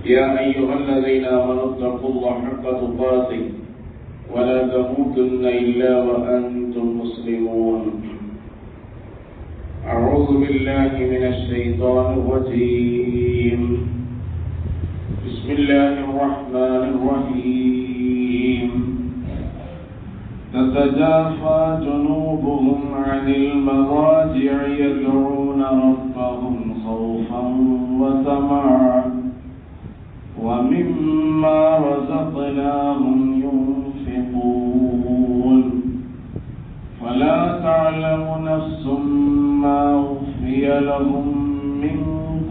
يا أيها الذين آمنوا اتقوا الله حق تقاته ولا تموتن إلا وأنتم مسلمون. أعوذ بالله من الشيطان الرجيم. بسم الله الرحمن الرحيم. تتجافى جنوبهم عن المضاجع يدعون ربهم خوفا وطمعا ومما رزقناهم ينفقون. فلا تعلم نفس ما أخفي لهم من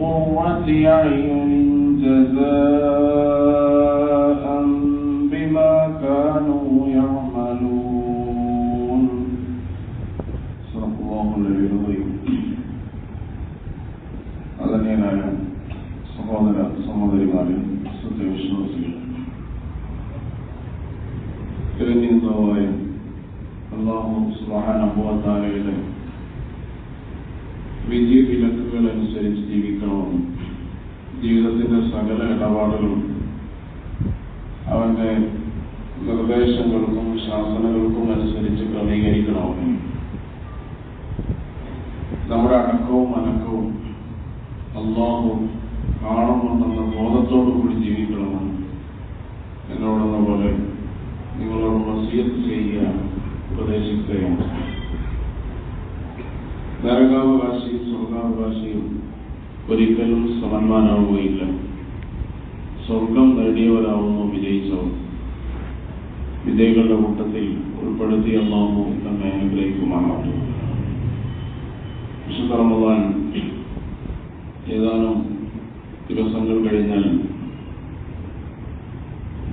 قرة أعين جزاء بما كانوا يعملون. صدق الله العلي العظيم. ആദരണീയനായ സഹോദര സഹോദരിമാരെ, സത്യവിശ്വാസികൾ, തിരഞ്ഞെടുത്തതായ അല്ലാഹു സുബ്ഹാനഹു വ തആലയുടെ വിധി വിലക്കുകൾ അനുസരിച്ച് ജീവിക്കണമെന്നും ജീവിതത്തിന്റെ സകല ഇടപാടുകളും അവന്റെ നിർദ്ദേശങ്ങൾക്കും ശാസനകൾക്കും അനുസരിച്ച് ക്രമീകരിക്കണമെന്നും നമ്മുടെ അടക്കവും അനക്കവും അല്ലാഹു കാണുന്നുണ്ടെന്ന ബോധത്തോടു കൂടി ജീവിക്കണമെന്ന് എന്നോടെന്ന പോലെ നിങ്ങളോട് വസിയത്ത് ചെയ്യുകയാണ്, ഉപദേശിക്കുകയാണ്. നരകാവകാശിയും സ്വർഗാവകാശിയും ഒരിക്കലും സമന്മാരാവുകയില്ല. സ്വർഗം നേടിയവരാവുന്നു വിജയിച്ചവർ. വിജയികളുടെ കൂട്ടത്തിൽ ഉൾപ്പെടുത്തി അല്ലാഹു നമ്മെ അനുഗ്രഹിക്കുമാറാവട്ടെ. വിശുദ്ധ റമദാൻ ഏതാനും ദിവസങ്ങൾ കഴിഞ്ഞാൽ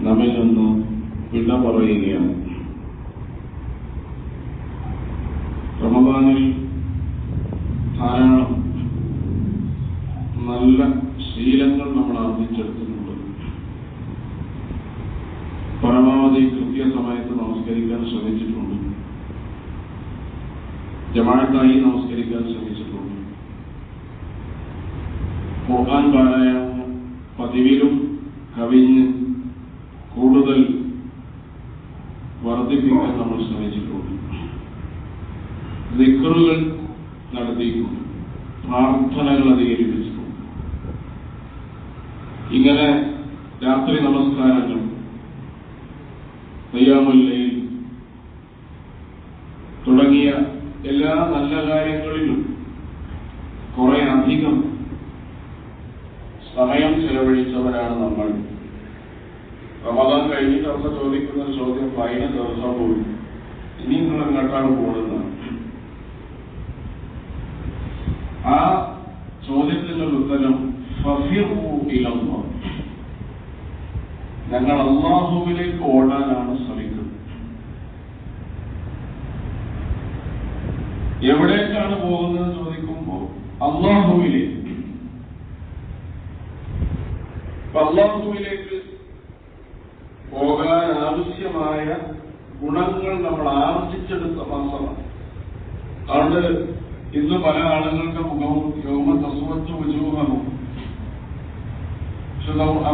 നമ്മിൽ നിന്ന് വിട പറയുകയാണ്. റമദാനിൽ ധാരാളം നല്ല ശീലങ്ങൾ നമ്മൾ ആർജിച്ചെടുത്തിട്ടുണ്ട്. പരമാവധി കൃത്യസമയത്ത് നമസ്കരിക്കാൻ ശ്രമിച്ചിട്ടുണ്ട്. ജമാഅത്തായി നമസ്കരിക്കാൻ ശ്രമിച്ചിട്ടുണ്ട്. ഖുർആൻ പാരായണം പതിവിലും കവിഞ്ഞ് കൂടുതൽ വർദ്ധിപ്പിക്കാൻ നമ്മൾ ശ്രമിച്ചിട്ടുണ്ട്. ദിക്റുകൾ നടത്തിയിട്ടുണ്ട്. പ്രാർത്ഥനകൾ അധികരിപ്പിച്ചിട്ടുണ്ട്. ഇങ്ങനെ രാത്രി നമസ്കാരങ്ങൾ, ഖിയാമുൽ ലൈൽ തുടങ്ങിയ എല്ലാ നല്ല കാര്യങ്ങളിലും കുറെ അധികം സമയം ചെലവഴിച്ചവരാണ് നമ്മൾ. റമദാൻ കഴിഞ്ഞിട്ട് അവർക്ക് ചോദിക്കുന്ന ചോദ്യം, കഴിഞ്ഞ ദിവസം പോയി, ഇനി നിങ്ങൾ എങ്ങോട്ടാണ് പോകുന്നത്? ആ ചോദ്യത്തിനുള്ള ഉത്തരം ഫഫിറൂ ഇലല്ലാഹ്, ഞങ്ങൾ അല്ലാഹുവിലേക്ക് ഓടാനാണ് ശ്രമിക്കുന്നത്. എവിടേക്കാണ് പോകുന്നത് ചോദിക്കുമ്പോൾ അല്ലാഹുവിലേക്ക്. അല്ലാഹുവിലേക്ക് പോകാൻ ആവശ്യമായ ഗുണങ്ങൾ നമ്മൾ ആർജിച്ചെടുത്ത മാസമാണ്. അതുകൊണ്ട് ഇന്ന് പല ആളുകളുടെ മുഖവും യൗമ തസ്വത്തു വജൂഹും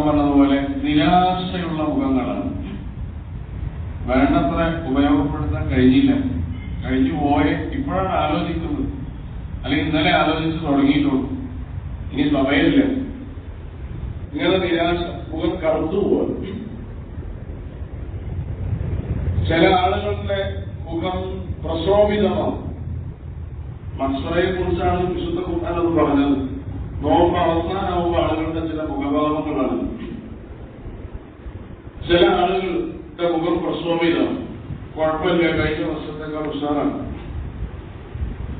പറഞ്ഞതുപോലെ നിരാശയുള്ള മുഖങ്ങളാണ്. വേണ്ടത്ര ഉപയോഗപ്പെടുത്താൻ കഴിഞ്ഞില്ല, കഴിഞ്ഞു പോയ ഇപ്പോഴാണ് ആലോചിക്കുന്നത്, അല്ലെങ്കിൽ ഇന്നലെ ആലോചിച്ച് തുടങ്ങിയിട്ടുള്ളൂ, ഇനി സമയമില്ല. ഇങ്ങനെ നിരാശ, മുഖം കറുത്തു പോവാ. ചില ആളുകളുടെ മുഖം പ്രശോഭിതമാണ്. മത്സരയെ കുറിച്ചാണ് വിശുദ്ധ ഖുർആൻ അത് പറഞ്ഞത്. നോമ്പ് അവസാനമാകുമ്പോൾ ആളുകളുടെ ചില മുഖഭാവങ്ങളാണ്. ചില ആളുകളുടെ മുഖം പ്രശോഭിതമാണ്. കുഴപ്പമില്ല, കഴിഞ്ഞ വർഷത്തേക്കാൾ ഉഷാറാണ്.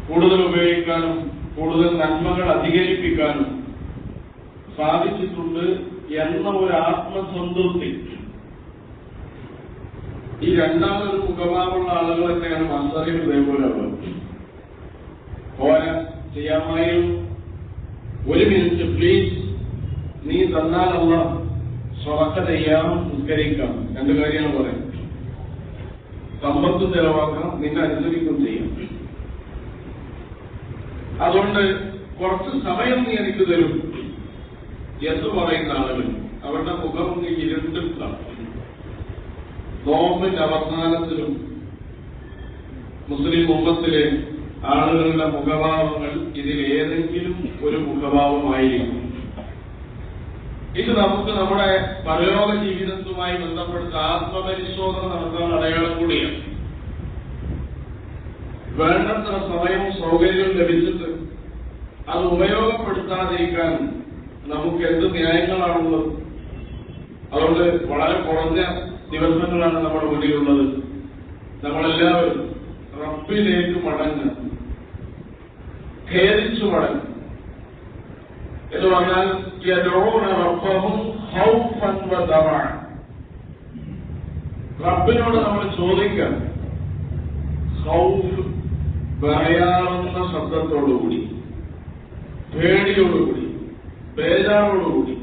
കൂടുതൽ ഉപയോഗിക്കാനും കൂടുതൽ നന്മകൾ അധികരിപ്പിക്കാനും സാധിച്ചിട്ടുണ്ട് എന്ന ഒരു ആത്മസംതൃപ്തി. ഈ രണ്ടാമതൊരു മുഖഭാവമുള്ള ആളുകൾ തന്നെയാണ് മത്സരം ഇതേപോലെ പോരാ, ചെയ്യാമായിരുന്നു, ഒരു മിനിറ്റ് പ്ലീസ്, നീ തന്നാലുള്ള സ്വറക്ക ചെയ്യാം, നിസ്കരിക്കാം, രണ്ടു കാര്യങ്ങൾ പറയാം. സമ്പത്ത് ചെലവാക്കാം, നിന്നെ അനുസരിക്കും ചെയ്യാം. അതുകൊണ്ട് കുറച്ച് സമയം നീ എനിക്ക് തരും എന്ന് പറയുന്ന ആളുകൾ അവരുടെ മുഖം ഇരുണ്ടിട്ടാണ്. നോമ്പിന്റെ അവസാനത്തിലും മുസ്ലിം ഉമ്മത്തിലെ ആളുകളുടെ മുഖഭാവങ്ങൾ ഇതിലേതെങ്കിലും ഒരു മുഖഭാവമായിരിക്കും. ഇത് നമുക്ക് നമ്മുടെ പരലോക ജീവിതത്തുമായി ബന്ധപ്പെടുത്ത ആത്മപരിശോധന നടത്താൻ അടയാളം കൂടിയാണ്. വേണ്ടത്ര സമയവും സൗകര്യവും ലഭിച്ചിട്ട് അത് ഉപയോഗപ്പെടുത്താതിരിക്കാൻ നമുക്ക് എന്ത് ന്യായങ്ങളാണുള്ളത്? അതുകൊണ്ട് വളരെ കുറഞ്ഞ ദിവസങ്ങളാണ് നമ്മുടെ മുന്നിലുള്ളത്. നമ്മളെല്ലാവരും റബ്ബിലേക്ക് മടങ്ങുക, ഖേദിച്ചു മടങ്ങുക എന്ന് പറഞ്ഞാൽ റബ്ബിനോട് നമ്മൾ ചോദിക്കാം, ഖൗഫ് പറയാവുന്ന ശബ്ദത്തോടുകൂടി, പേടിയോടുകൂടി, ബേജാറോടുകൂടി,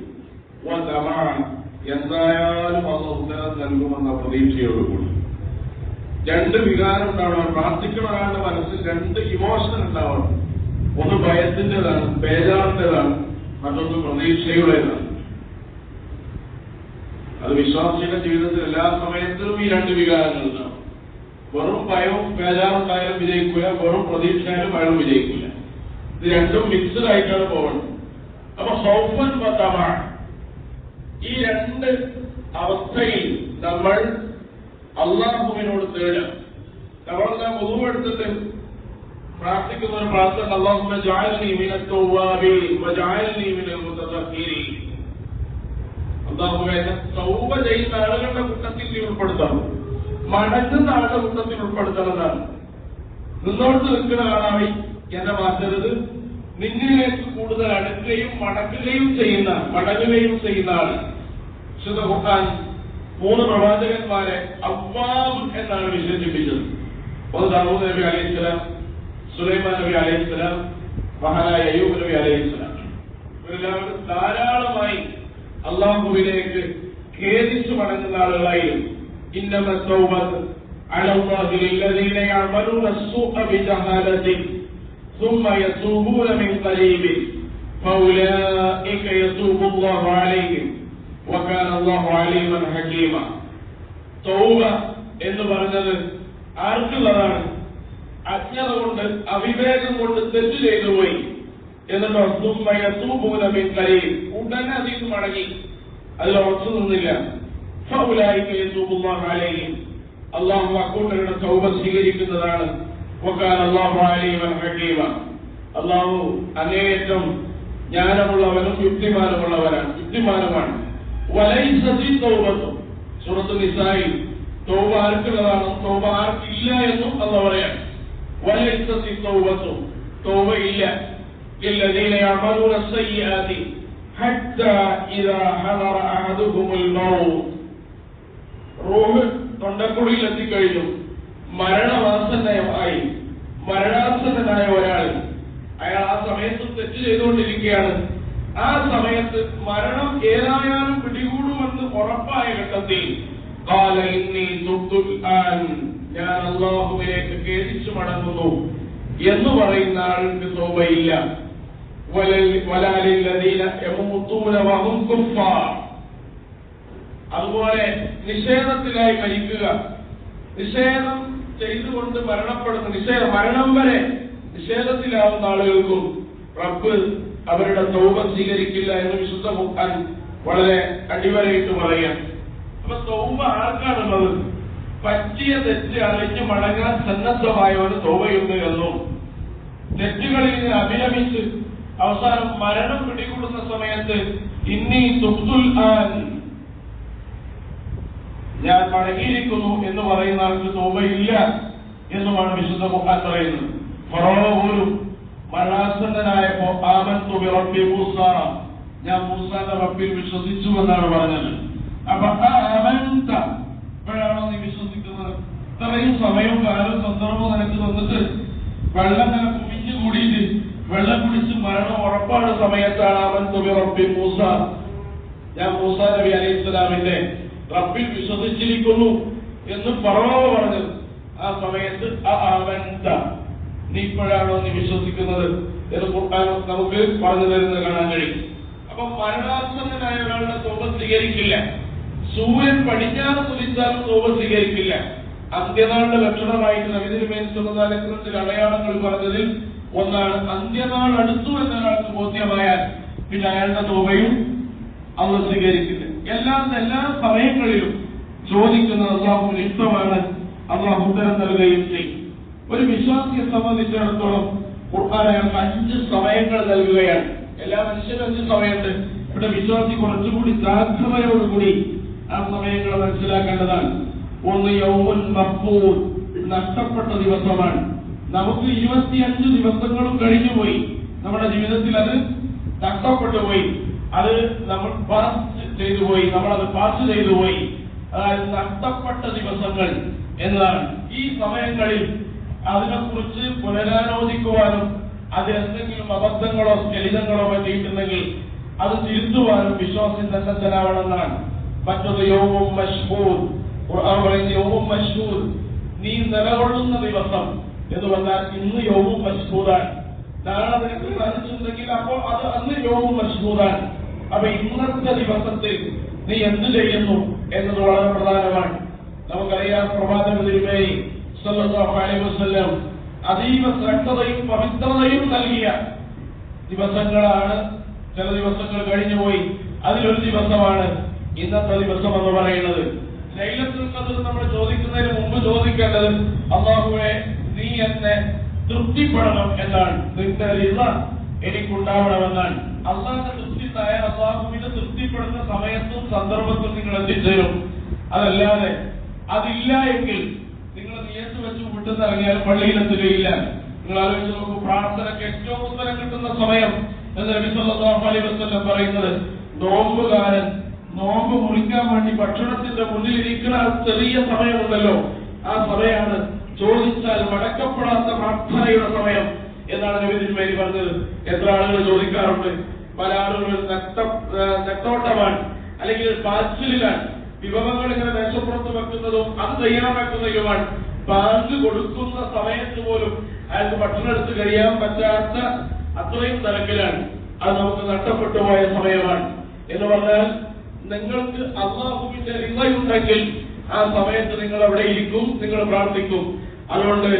എന്തായാലും അത് ഉത്തരം നൽകുമെന്ന പ്രതീക്ഷയോടുകൂടി. രണ്ട് വികാരം ഉണ്ടാവണം. പ്രാർത്ഥിക്കുന്ന ഒരാളുടെ മനസ്സിൽ രണ്ട് ഇമോഷൻ ഉണ്ടാവണം. ഒന്ന് ഭയത്തിൻ്റെതാണ്, ബേജാറിൻ്റെതാണ്, മറ്റൊന്ന് പ്രതീക്ഷയുടേതാണ്. അത് വിശ്വാസിയുടെ ജീവിതത്തിൽ എല്ലാ സമയത്തും ഈ രണ്ട് വികാരങ്ങൾ ഉണ്ടാവും. വെറും ഭയവും ബേജാറുണ്ടായാലും വിജയിക്കില്ല, വെറും പ്രതീക്ഷയായാലും അയാൾ വിജയിക്കില്ല. ഇത് രണ്ടും മിക്സഡ് ആയിട്ടാണ് പോകുന്നത്. അപ്പൊ ഹൗഫൻ വതമാണ്. ഈ രണ്ട് അവസ്ഥയിൽ നമ്മൾ അള്ളാഹുവിനോട് തേടാം. നമ്മളെല്ലാം മുഴുവെടുത്തിട്ട് പ്രാർത്ഥിക്കുന്ന ഒരു പ്രാർത്ഥന, അല്ലാഹുമ്മ ജഅൽനി മിനൽ തൗവാബീൻ വജഅൽനി മിനൽ മുതതഖിരീൻ. അല്ലാഹുവേ, എന്നെ തൗബ ചെയ്യുന്ന ആളുകളുടെ കൂട്ടത്തിൽ നീ ഉൾപ്പെടുത്തണം, മടങ്ങുന്ന ആളുടെ കൂട്ടത്തിൽ ഉൾപ്പെടുത്തണമെന്നാണ്. നിന്നോട്ട് നിൽക്കുന്ന ആളായി എന്നെ മാറ്റരുത്. നിന്നിലേക്ക് കൂടുതൽ അടുക്കുകയും മടങ്ങുകയും ചെയ്യുന്ന ആൾ. വിശുദ്ധ ഖുർആൻ 3 പ്രവാചകന്മാരെ അവ്വാബ് എന്നാണ് വിശേഷിപ്പിച്ചത്. ഒന്ന് ദാവൂദ് നബി അലൈഹിസ്സലാം, സുലൈമാൻ നബി അലൈഹിസ്സലാം, മഹാനായ അയ്യൂബ് നബി അലൈഹിസ്സലാം. ഇവരെല്ലാവരും ധാരാളമായി അള്ളാഹുവിലേക്ക് ഖേദിച്ചു മടങ്ങുന്ന ആളുകളായിരുന്നു. ഇന്നമ തൗബതു അലല്ലാഹി ലില്ലദീന യഅമലൂന അസ്സൂഅ ബിജഹാലത്തിൻ ثم يتوبون من قريب فأولئك يتوب الله عليهم وكان الله عليما حكيما. തൗബ എന്ന് പറഞ്ഞത് ആർക്കുള്ളതാണ്? അജ്ഞത കൊണ്ട്, അവിവേകം കൊണ്ട് തെറ്റ് ചെയ്തു പോയി. എന്നിട്ടോ ثم يتوبون من قريب, ഉടനെ അതിൽ മടങ്ങി, അതിൽ ഉറച്ചു നിന്നില്ല. فأولئك يتوب الله عليهم, അല്ലാഹു അക്കൂട്ടരുടെ തൗബ സ്വീകരിക്കുന്നതാണ്. وكان الله عليما حكيما, അല്ലാഹു അങ്ങേയറ്റം ജ്ഞാനമുള്ളവനും യുക്തിമാനുമാണ്. വലൈസതി തൗബത്തു, സൂറത്തുൽ നിസായിൽ തൗബ ആർക്കുള്ളതാണ്, തൗബ ആർക്കില്ല എന്നും അല്ലാഹു പറയാം. വലൈസതി തൗബത്തു, തൗബ ഇല്ല للذين يعملون السيئات حتى إذا حضر أحدهم الموت, റൂഹ് തൊണ്ടക്കുഴിയിൽ എത്തിക്കഴിഞ്ഞു, മരണാസന്നനായ ഒരാൾ, അയാൾ ആ സമയത്ത് തെറ്റ് ചെയ്തുകൊണ്ടിരിക്കുകയാണ്. ആ സമയത്ത് മരണം ഏതായാലും പിടികൂടുമെന്ന് ഉറപ്പായ ഘട്ടത്തിൽ ഖാല ഇന്നി തുബ്തുൽ ആൻ, ഞാൻ അല്ലാഹുവിലേക്ക് ഖേദിച്ചു മടങ്ങുന്നു എന്ന് പറയുന്ന ആൾക്ക് തൗബയില്ല. വലാ ലില്ലദീന യമൂതൂന വഹും കുഫാർ, അതുപോലെ നിഷേധത്തിലായി മരിക്കുക, നിഷേധം ചെയ്തുകൊണ്ട് മരണപ്പെടുന്ന, മരണം വരെ നിഷേധത്തിലാവുന്ന ആളുകൾക്കും റബ്ബ് അവരുടെ തൗബ സ്വീകരിക്കില്ല എന്ന് വിശുദ്ധ ഖുർആൻ വളരെ അടിവരയിട്ട് പറയാം. അപ്പൊ തൗബ ആർക്കാണുള്ളത്? പറ്റിയ തെറ്റ് അറിഞ്ഞു മടങ്ങാൻ സന്നദ്ധമായവന് തൗബയുണ്ട് എന്നും, തെറ്റുകളിൽ നിന്ന് അഭിരമിച്ച് അവസാനം മരണം പിടികൂടുന്ന സമയത്ത് ഇന്നി തുബ്തുൽ ആൻ, ഞാൻ മടങ്ങിയിരിക്കുന്നു എന്ന് പറയുന്ന ആൾക്ക് തൗബയില്ല എന്നുമാണ് വിശുദ്ധ ഖുർആൻ പറയുന്നത്. ഫറോവ പോലും മരണാസന്നനായപ്പോ ആമന്തു ബിറബ്ബി മൂസ, ഞാൻ മൂസാന്റെ റബ്ബിൽ വിശ്വസിച്ചു എന്നാണ് പറഞ്ഞത്. അപ്പൊ ആമന്ത, ഇപ്പോഴാണോ നീ വിശ്വസിക്കുന്നത്? ഇത്രയും സമയവും കാലവും സന്ദർഭവും നിനക്ക് തന്നിട്ട് വെള്ളം നിനക്ക് കുമിഞ്ഞു കൂടിയിട്ട് വെള്ളം കുടിച്ച് മരണം ഉറപ്പാണ് സമയത്താണ് ആമന്തു ബിറബ്ബി മൂസ, ഞാൻ മൂസാ നബി അലൈഹിസ്സലാമിന്റെ റബ്ബിൽ വിശ്വസിച്ചിരിക്കുന്നു എന്ന് ഫറോവ പറഞ്ഞത്. ആ സമയത്ത് നീ ഇപ്പോഴാണോ നീ വിശ്വസിക്കുന്നത് എന്ന് ഖുർആൻ നമുക്ക് പറഞ്ഞു തരുന്നത് കാണാൻ കഴിയും. അപ്പൊ മരണാസന്നനായ ഒരാളുടെ തൗബ സ്വീകരിക്കില്ല. സൂര്യൻ പടിഞ്ഞാറ് ഉദിച്ചാലും തൗബ സ്വീകരിക്കില്ല. അന്ത്യനാളിന്റെ ലക്ഷണമായിട്ട് നബി തിരുമേനി സ്വല്ലല്ലാഹു അലൈഹി വസല്ലം ചില അടയാളങ്ങൾ പറഞ്ഞതിൽ ഒന്നാണ് അന്ത്യനാൾ അടുത്തു എന്നൊരാൾക്ക് ബോധ്യമായാൽ പിന്നെ അയാളുടെ തൗബയും അള്ളാഹു സ്വീകരിക്കില്ല. എല്ലാ സമയങ്ങളിലും ചോദിക്കുന്നത് അള്ളാഹുവിന് ഇഷ്ടമാണ്, അള്ളാഹു ഉത്തരം നൽകുകയും ചെയ്യും. ഒരു വിശ്വാസിയെ സംബന്ധിച്ചിടത്തോളം ഖുർആൻ അയാൾക്ക് 5 സമയങ്ങൾ നൽകുകയാണ്. എല്ലാ മനുഷ്യരും 5 സമയമുണ്ട്. ഇവിടെ വിശ്വാസി കുറച്ചുകൂടി ജാഗ്രതയോടുകൂടി ആ സമയങ്ങൾ മനസ്സിലാക്കേണ്ടതാണ്. ഒന്ന് യൗമുൽ മഖ്ബൂർ, നഷ്ടപ്പെട്ട ദിവസമാണ്. നമുക്ക് 25 ദിവസങ്ങളും കഴിഞ്ഞുപോയി. നമ്മുടെ ജീവിതത്തിൽ അത് നഷ്ടപ്പെട്ടു പോയി. അത് നമ്മൾ പാസ് ചെയ്തു പോയി, നമ്മളത് പാസ് ചെയ്തു പോയി. അതായത് നഷ്ടപ്പെട്ട ദിവസങ്ങൾ എന്നതാണ്. ഈ സമയങ്ങളിൽ അതിനെക്കുറിച്ച് പുനരാലോചിക്കുവാനും അതിലെന്തെങ്കിലും അബദ്ധങ്ങളോ സ്ഖലിതങ്ങളോ പറ്റിയിട്ടുണ്ടെങ്കിൽ അത് തിരുത്തുവാനും വിശ്വാസി സന്നദ്ധനാവണമെന്നാണ്. മറ്റൊന്ന് യൗമും മശ്ഹൂദ്. ഖുർആൻ പറയുന്ന യൗമും മശ്ഹൂദ്, നീ നിലകൊള്ളുന്ന ദിവസം എന്ന് പറഞ്ഞാൽ ഇന്ന് യൗമും മശ്ഹൂദാണ്. നാളെ നിനക്ക് സാധിച്ചിട്ടുണ്ടെങ്കിൽ അപ്പോൾ അത് അന്ന് യൗമും മശ്ഹൂദാണ്. അപ്പൊ ഇന്നത്തെ ദിവസത്തിൽ നീ എന്ത് ചെയ്യുന്നു എന്നത് വളരെ പ്രധാനമാണ്. നമുക്കറിയാം പ്രവാചക തിരുമേനി സ്വല്ലല്ലാഹു അലൈഹി വസല്ലം അതീവ ശ്രദ്ധതയും പവിത്രതയും നൽകിയ ദിവസങ്ങളാണ്. ചില ദിവസങ്ങൾ കഴിഞ്ഞുപോയി. അതിലൊരു ദിവസമാണ് ഇന്നത്തെ ദിവസം എന്ന് പറയുന്നത്. ലൈലത്തുൽ ഖദ്ർ നമ്മൾ ചോദിക്കുന്നതിന് മുമ്പ് ചോദിക്കേണ്ടത് അല്ലാഹുവേ നീ എന്നെ തൃപ്തിപ്പെടണം എന്നാണ്. നിന്റെ റിള എനിക്കുണ്ടാവണമെന്നാണ്. അള്ളാഹുവിന്റെ തൃപ്തിത്തായ അള്ളാഹുവിനെ തൃപ്തിപ്പെടുന്ന സമയത്തും സന്ദർഭത്തും നിങ്ങൾ എത്തിച്ചേരും. അതല്ലാതെ അതില്ല എങ്കിൽ നിങ്ങൾ നിയത്ത് വെച്ച് വിട്ടുന്ന് ഇറങ്ങിയാൽ പള്ളിയിലെത്തുകയില്ല. നിങ്ങൾ ആലോചിച്ച് നോക്കൂ, പ്രാർത്ഥനയ്ക്ക് ഏറ്റവും ഉത്തരം കിട്ടുന്ന സമയം എന്ന് നബി സല്ലല്ലാഹു അലൈഹി വസല്ലം പറയുന്നത് നോമ്പുകാരൻ നോമ്പ് മുറിക്കാൻ വേണ്ടി ഭക്ഷണത്തിന്റെ മുന്നിലിരിക്കുന്ന ചെറിയ സമയമുണ്ടല്ലോ, ആ സമയമാണ് ചോദിച്ചാൽ മടക്കപ്പെടാത്ത പ്രാർത്ഥനയുടെ സമയം എന്നാണ് നബി തിരുമേനി പറഞ്ഞത്. എത്ര ആളുകൾ ചോദിക്കാറുണ്ട്. പല ആളുകളും നെട്ടോട്ടമാണ്, അല്ലെങ്കിൽ പാച്ചിലാണ്. വിഭവങ്ങൾ ഇങ്ങനെ മേശപ്പുറത്ത് വെക്കുന്നതും അത് തയ്യാറാക്കുന്നതിലുമാണ്. ബാങ്ക് കൊടുക്കുന്ന സമയത്ത് പോലും അയാൾക്ക് ഭക്ഷണം എടുത്ത് കഴിയാൻ പറ്റാത്ത അത്രയും തിരക്കിലാണ്. അത് നമുക്ക് നഷ്ടപ്പെട്ടു പോയ സമയമാണ്. എന്ന് പറഞ്ഞാൽ നിങ്ങൾക്ക് അല്ലാഹുവിന്റെ റിളയുണ്ടെങ്കിൽ ആ സമയത്ത് നിങ്ങൾ അവിടെ ഇരിക്കും, നിങ്ങൾ പ്രാർത്ഥിക്കും. അതുകൊണ്ട്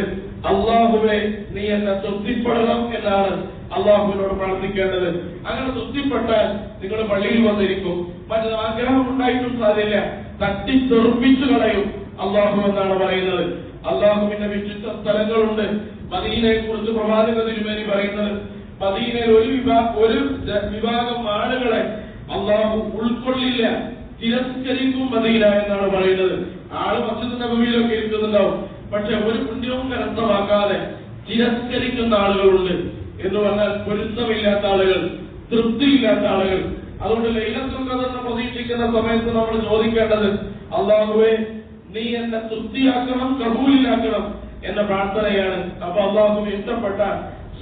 അല്ലാഹുവേ നീ എന്നെ തൃപ്തിപ്പെടണം എന്നാണ് അല്ലാഹുവിനോട് പ്രാർത്ഥിക്കേണ്ടത്. അങ്ങനെ തൃപ്തിപ്പെട്ടാൽ നിങ്ങൾ പള്ളിയിൽ വന്നിരിക്കും. മറ്റൊരു ആഗ്രഹം ഉണ്ടായിട്ടും സാധ്യല്ല, തട്ടിത്തെറുപ്പിച്ചു കളയും അല്ലാഹു എന്നാണ് പറയുന്നത്. അല്ലാഹുവിന്റെ വിശിഷ്ട സ്ഥലങ്ങളുണ്ട്. മദീനയെ കുറിച്ച് പ്രവാചക തിരുമേനി പറയുന്നത് മദീനയിൽ ഒരു വിഭാഗം ആളുകളെ അല്ലാഹു ഉൾക്കൊള്ളില്ല, തിരസ്കരിക്കും മദീന എന്നാണ് പറയുന്നത്. ആള് മസ്ജിദ് നബവിയിലൊക്കെ ഇരിക്കുന്നുണ്ടാവും, പക്ഷെ ഒരു പുണ്യവും കരസ്ഥമാക്കാതെ തിരസ്കരിക്കുന്ന ആളുകളുണ്ട്. എന്ന് പറഞ്ഞാൽ പൊരുത്തമില്ലാത്ത ആളുകൾ, തൃപ്തിയില്ലാത്ത ആളുകൾ. അതുകൊണ്ട് ലൈലത്തുൽ ഖദ്റിനെ പ്രതീക്ഷിക്കുന്ന സമയത്ത് നമ്മൾ ചോദിക്കേണ്ടത് അല്ലാഹുവേ നീ എന്നെ തൃപ്തിയാക്കണം, കബൂലിലാക്കണം എന്ന പ്രാർത്ഥനയാണ്. അപ്പൊ അല്ലാഹുവിന് ഇഷ്ടപ്പെട്ട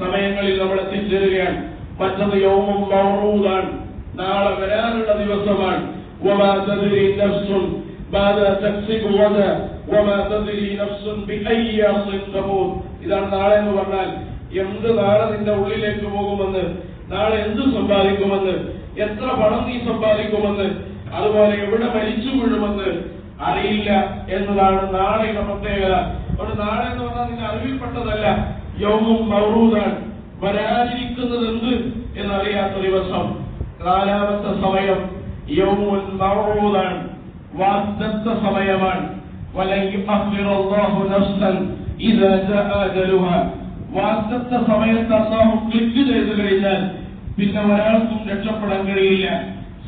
സമയങ്ങളിൽ നമ്മൾ എത്തിച്ചേരുകയാണ്. മറ്റത് യൗമും മൗറൂദാണ്, നാളെ വരാനുള്ള ദിവസമാണ്. വമാ തദ്രി നഫ്സുൻ മാദാ തക്സിബു ഗദാ വമാ തദ്രി നഫ്സുൻ ബിഅയ്യി അർദിൻ തമൂത്. ഇതാണ് നാളെ എന്ന് പറഞ്ഞാൽ എന്ത് നാളെ നിന്റെ ഉള്ളിലേക്ക് പോകുമെന്ന്, നാളെ എന്ത് സമ്പാദിക്കുമെന്ന്, എത്ര പണം നീ സമ്പാദിക്കുമെന്ന്, അതുപോലെ എവിടെ മരിച്ചു വീഴുമെന്ന് അറിയില്ല എന്നതാണ് നാളെയുടെ പ്രത്യേകത. ഒരു നാളെ എന്ന് പറഞ്ഞാൽ നിന്റെ അറിവിൽപ്പെട്ടതല്ല, യൗമും മൗറൂദാണ്, വരാനിരിക്കുന്നത് എന്ത് എന്നറിയാത്ത ദിവസം. നാലാമത്തെ സമയം യൗമുൽ മൗറൂദാണ്, വാഗ്ദത്ത സമയമാണ്. വലൻ യുഅഖിറല്ലാഹു നഫ്സൻ ഇദാ ജാഅ അജലുഹാ. വാഗ്ദത്ത സമയത്ത് അല്ലാഹു ക്ലിക്ക് ചെയ്തു കഴിഞ്ഞാൽ പിന്നെ ഒരാൾക്കും രക്ഷപ്പെടാൻ കഴിയില്ല.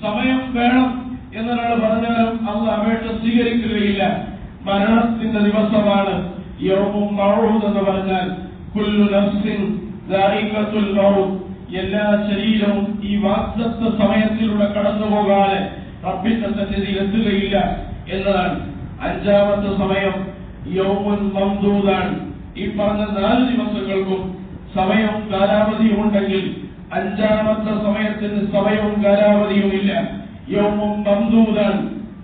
സമയം വേണം എന്നൊരാൾ പറഞ്ഞാലും അള്ളാഹ് അപേക്ഷ സ്വീകരിക്കുകയില്ല. മരണത്തിന്റെ ദിവസമാണ് യൗമുൽ മൗഊദ് എന്ന് പറഞ്ഞാൽ. കുല്ലു നഫ്സിൻ ദാഇഖത്തുൽ മൗത്ത്. എല്ലാ ശരീരവും ഈ വാഗ്ദത്ത സമയത്തിലൂടെ കടന്നുപോകാതെ റബ്ബിന്റെ സന്നിധിയിൽ എത്തുകയില്ല എന്നതാണ്. അഞ്ചാമത്തെ സമയം യൗമുൽ മംദൂദാണ്. ഈ പറഞ്ഞ 4 ദിവസങ്ങൾക്കും സമയവും കാലാവധിയും ഉണ്ടെങ്കിൽ അഞ്ചാമത്തെ സമയത്തിന് സമയവും കാലാവധിയും ഇല്ല. യൗമുൽ മംദൂദാണ്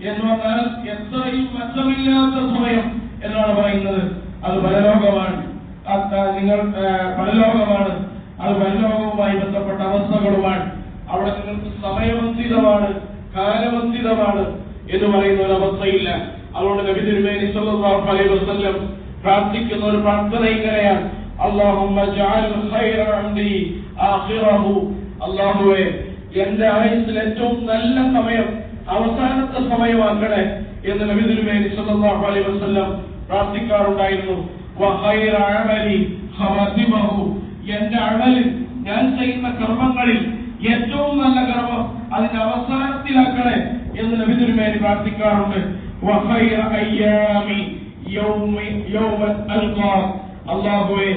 എന്ന് പറഞ്ഞാൽ എത്രയും മെച്ചമില്ലാത്ത സമയം എന്നാണ് പറയുന്നത്. അത് പരലോകമാണ്. പരലോകമാണ്. അത് പരലോകവുമായി ബന്ധപ്പെട്ട അവസ്ഥകളുമാണ്. അവിടെ നിങ്ങൾക്ക് സമയബന്ധിതമാണ്, കാലബന്ധിതമാണ് എന്ന് പറയുന്ന ഒരു അവസ്ഥയില്ല. അതുകൊണ്ട് നബി തിരുമേനി സല്ലല്ലാഹു അലൈഹി വസല്ലം പ്രാർത്ഥിക്കുന്ന ഒരു പ്രാർത്ഥന ഇങ്ങനെയാണ്: അല്ലാഹുമ്മ ജഅൽ ഖൈറ അംരി ആഖിറഹു. അല്ലാഹുവേ, എന്റെ ആയുസ്സിൽ ഏറ്റവും നല്ല സമയം അവസാനത്തെ സമയമാക്കണേ എന്ന് നബി തിരുമേനി സല്ലല്ലാഹു അലൈഹി വസല്ലം പ്രാർത്ഥിക്കാറുണ്ടായിരുന്നു. വഖൈറ അമലി ഖവാതിമഹു. എന്റെ അമലിൽ, ഞാൻ ചെയ്യുന്ന കർമ്മങ്ങളിൽ ഏറ്റവും നല്ല കർമ്മം അതിന്റെ അവസാനത്തിലാക്കണേ എന്ന് നബി തിരുമേനി പ്രാർത്ഥിക്കാറുണ്ട്. വഖൈറ അയ്യാമി യൗമൻ അൽഖാ. അല്ലാഹുവേ,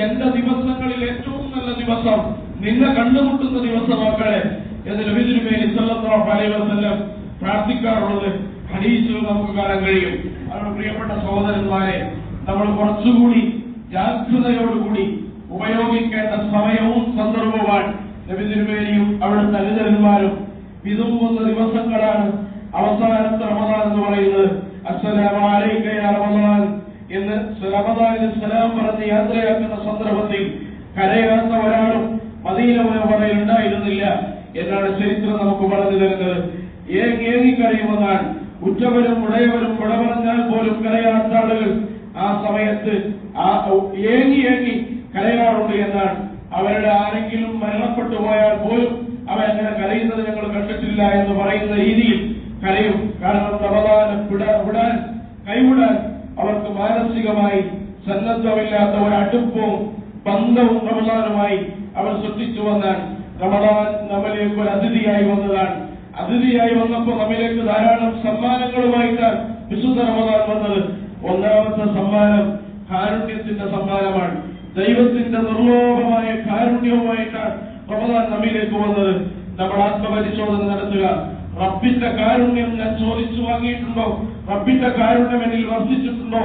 എന്റെ ദിവസങ്ങളിൽ ഏറ്റവും നല്ല ദിവസം നിന്നെ കണ്ടുമുട്ടുന്ന ദിവസമാക്കണേ എന്ന് നബി തിരുമേനി സല്ലല്ലാഹു അലൈഹി വസല്ലം പ്രാർത്ഥിക്കാറുള്ളത് ഹദീസിൽ നമുക്ക് കാണാൻ കഴിയും. അതുകൊണ്ട് പ്രിയപ്പെട്ട സഹോദരന്മാരെ, നമ്മൾ കുറച്ചുകൂടി ജാഗ്രതയോടുകൂടി ഉപയോഗിക്കേണ്ട സമയവും സന്ദർഭവുമാണ് നബി തിരുമേനിയും അവിടുത്തെ അനുചരന്മാരും വിതുമ്പുന്ന ദിവസങ്ങളാണ് അവസാനത്തെ റമദാൻ എന്ന് പറയുന്നത്. അസ്സലാമു അലൈക യാ റമദാൻ എന്ന് റമദാനിന് സലാം പറഞ്ഞ് യാത്രയാക്കുന്ന സന്ദർഭത്തിൽ കരയാത്ത ഒരാളും മദീന മുനവ്വറയിൽ ഉണ്ടായിരുന്നില്ല എന്നാണ് ചരിത്രം നമുക്ക് പറഞ്ഞു തരുന്നത്. ഏങ്ങി കരയുമെന്നാണ്. ഉറ്റവരും ഉടയവരും വിട പറഞ്ഞാൽ പോലും കരയാത്ത ആളുകൾ ആ സമയത്ത് ഏങ്ങി കരയാറുണ്ട് എന്നാണ്. അവരുടെ ആരെങ്കിലും മരണപ്പെട്ടു പോയാൽ പോലും അവരങ്ങനെ കരയുന്നത് ഞങ്ങൾ കണ്ടിട്ടില്ല എന്ന് പറയുന്ന രീതിയിൽ കരയും. കാരണം റമദാനെ കൈവിടാൻ അവർക്ക് മാനസികമായി സന്നദ്ധമില്ലാത്ത ഒരടുപ്പവും ബന്ധവും റമദാനുമായി അവർ ശ്രദ്ധിച്ചു വന്നാൽ റമദാൻ നമ്മിലേക്ക് ഒരു അതിഥിയായി വന്നതാണ്. അതിഥിയായി വന്നപ്പോൾ നമ്മിലേക്ക് ധാരാളം സമ്മാനങ്ങളുമായിട്ടാണ് വിശുദ്ധ റമദാൻ വന്നത്. ഒന്നാമത്തെ സമ്മാനം കാരുണ്യത്തിന്റെ സമ്മാനമാണ്. ദൈവത്തിന്റെ നിർലോഭമായ കാരുണ്യവുമായിട്ടാണ് റമദാൻ നമ്മിലേക്ക് വന്നത്. നമ്മൾ ആത്മപരിശോധന നടത്തുക. റബ്ബിന്റെ കാരുണ്യം ഞാൻ ചോദിച്ചു വാങ്ങിയിട്ടുണ്ടോ? റബ്ബിന്റെ കാരുണ്യം എന്നിൽ വർദ്ധിച്ചിട്ടുണ്ടോ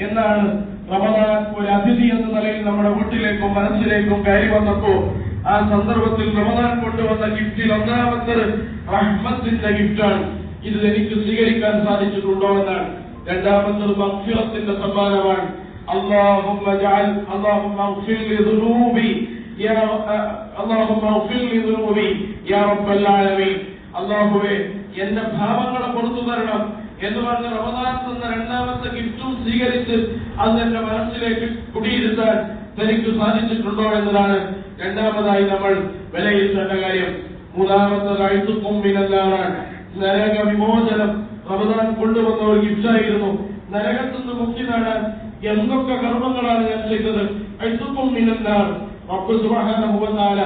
എന്നാണ് റമദാൻ ഒരു അതിഥി എന്ന നിലയിൽ നമ്മുടെ വീട്ടിലേക്കും മനസ്സിലേക്കും കയറി വന്നപ്പോ ആ സന്ദർഭത്തിൽ റമദാൻ കൊണ്ടുവന്ന ഗിഫ്റ്റിൽ ഒന്നാമത്തത് റഹ്മത്തിന്റെ ഗിഫ്റ്റാണ്. ഇത് എനിക്ക് സ്വീകരിക്കാൻ സാധിച്ചിട്ടുണ്ടോ എന്നാണ്. രണ്ടാമത്തത് മഗ്ഫിറത്തിന്റെ സമ്മാനമാണ്. അല്ലാഹുമ്മ ഇഗ്ഫിർ ലി ദുനൂബി യാ റബ്ബൽ ആലമീൻ. അല്ലാഹുവേ, എന്റെ പാപങ്ങളെ പുറത്തു തരണം എന്ന് പറഞ്ഞ് റമദാൻ തന്ന രണ്ടാമത്തെ ഗിഫ്റ്റും സ്വീകരിച്ച് അത് എന്റെ മനസ്സിലേക്ക് കുടിയിരുത്താൻ തനിക്ക് സാധിച്ചിട്ടുണ്ടോ എന്നതാണ് രണ്ടാമതായി നമ്മൾ വിലയിരുത്തേണ്ട കാര്യം. മൂന്നാമത്തത് അഴ്ത്തുക്കും മിനന്നാറാണ്. നരക വിമോചനം റമദാൻ കൊണ്ടുവന്ന ഒരു ഗിഫ്റ്റായിരുന്നു. നരകത്തുനിന്ന് മുക്തി നേടാൻ എന്തൊക്കെ കർമ്മങ്ങളാണ് ഞാൻ ചെയ്തത്. അഴ്ത്തുക്കും മിനന്നാർ. റബ്ബ് സുബ്ഹാനഹു വ തആല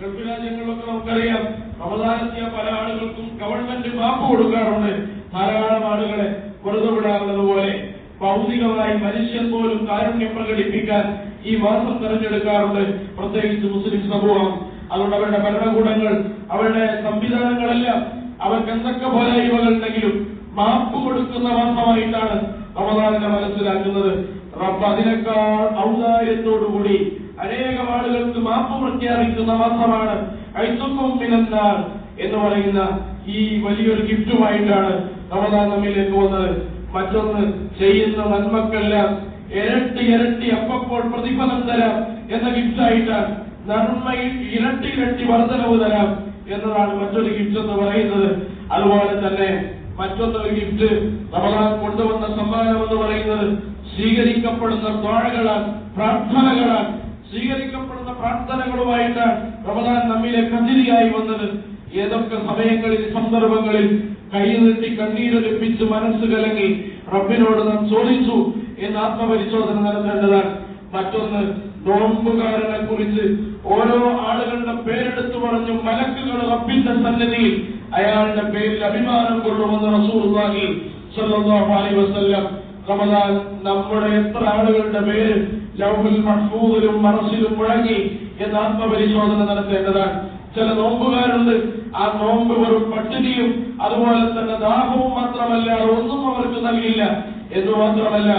ഗൾഫ് രാജ്യങ്ങളിലൊക്കെ നമുക്കറിയാം, റമദാനെത്തിയ പല ആളുകൾക്കും ഗവൺമെന്റ് മാപ്പ് കൊടുക്കാറുണ്ട്. ധാരാളം ആളുകളെ വെറുതെ വിടാറുള്ളതുപോലെ ഭൗതികമായി മനുഷ്യൻ പോലും കാരുണ്യം പ്രകടിപ്പിക്കാൻ ഈ മാസം തെരഞ്ഞെടുക്കാറുണ്ട്, പ്രത്യേകിച്ച് മുസ്ലിം സമൂഹം. അതുകൊണ്ട് അവരുടെ ഭരണകൂടങ്ങൾ, അവരുടെ സംവിധാനങ്ങളെല്ലാം അവർക്ക് എന്തൊക്കെ പോരായ്മകളുണ്ടെങ്കിലും മാപ്പ് കൊടുക്കുന്ന മാസമായിട്ടാണ് റമദാനിനെ മനസ്സിലാക്കുന്നത്. റബ്ബ് അതിനേക്കാൾ ഔദാര്യത്തോടുകൂടി അനേകം ആളുകൾക്ക് മാപ്പ് പ്രഖ്യാപിക്കുന്ന മാസമാണ് അഴ്ത്തുക്കും മിനന്നാർ എന്ന് പറയുന്ന ഈ വലിയൊരു ഗിഫ്റ്റുമായിട്ടാണ് റമദാൻ നമ്മിലേക്ക് വന്നത്. മറ്റൊന്ന്, ചെയ്യുന്ന നന്മക്കെല്ലാം ഇരട്ടി അപ്പപ്പോൾ പ്രതിഫലം തരാം എന്ന ഗിഫ്റ്റായിട്ടാണ്. നന്മയിൽ ഇരട്ടി വർധനവ് തരാം എന്നതാണ് മറ്റൊരു ഗിഫ്റ്റ് എന്ന് പറയുന്നത്. അതുപോലെ തന്നെ മറ്റൊന്നൊരു ഗിഫ്റ്റ് റമദാൻ കൊണ്ടുവന്ന സമ്മാനം എന്ന് പറയുന്നത് സ്വീകരിക്കപ്പെടുന്ന ദ്വാഴകളാണ്, പ്രാർത്ഥനകളാണ്. സ്വീകരിക്കപ്പെടുന്ന പ്രാർത്ഥനകളുമായിട്ടാണ് റമദാൻ നമ്മിലേക്ക് അതിഥിയായി വന്നത്. ഏതൊക്കെ സമയങ്ങളിൽ, സന്ദർഭങ്ങളിൽ കൈനീട്ടി കണ്ണീരൊലിപ്പിച്ച് മനസ്സ് കലങ്ങി റബ്ബിനോട് നാം ചോദിച്ചു എന്ന് ആത്മപരിശോധന നടത്തേണ്ടതാണ്. മറ്റൊന്ന്, നോമ്പുകാരനെ കുറിച്ച് ഓരോ ആളുകളുടെ പേരെടുത്തു പറഞ്ഞു മലക്കുകൾ റബ്ബിന്റെ സന്നിധിയിൽ അയാളുടെ പേരിൽ അഭിമാനം കൊള്ളുമെന്ന് റസൂലുള്ളാഹി സ്വല്ലല്ലാഹു അലൈഹി വസല്ലം. റമദാൻ നമ്മുടെ എത്ര ആളുകളുടെ പേര് ലൗഹുൽ മഹ്ഫൂദിലും മറസിലും മുഴങ്ങി എന്ന് ആത്മപരിശോധന നടത്തേണ്ടതാണ്. ചില നോമ്പുകാരുണ്ട്, ആ നോമ്പ് വെറും പട്ടിണിയും അതുപോലെ തന്നെ ദാഹവും മാത്രമല്ല, ഒന്നും അവർക്ക് നൽകില്ല എന്ന് മാത്രമല്ല,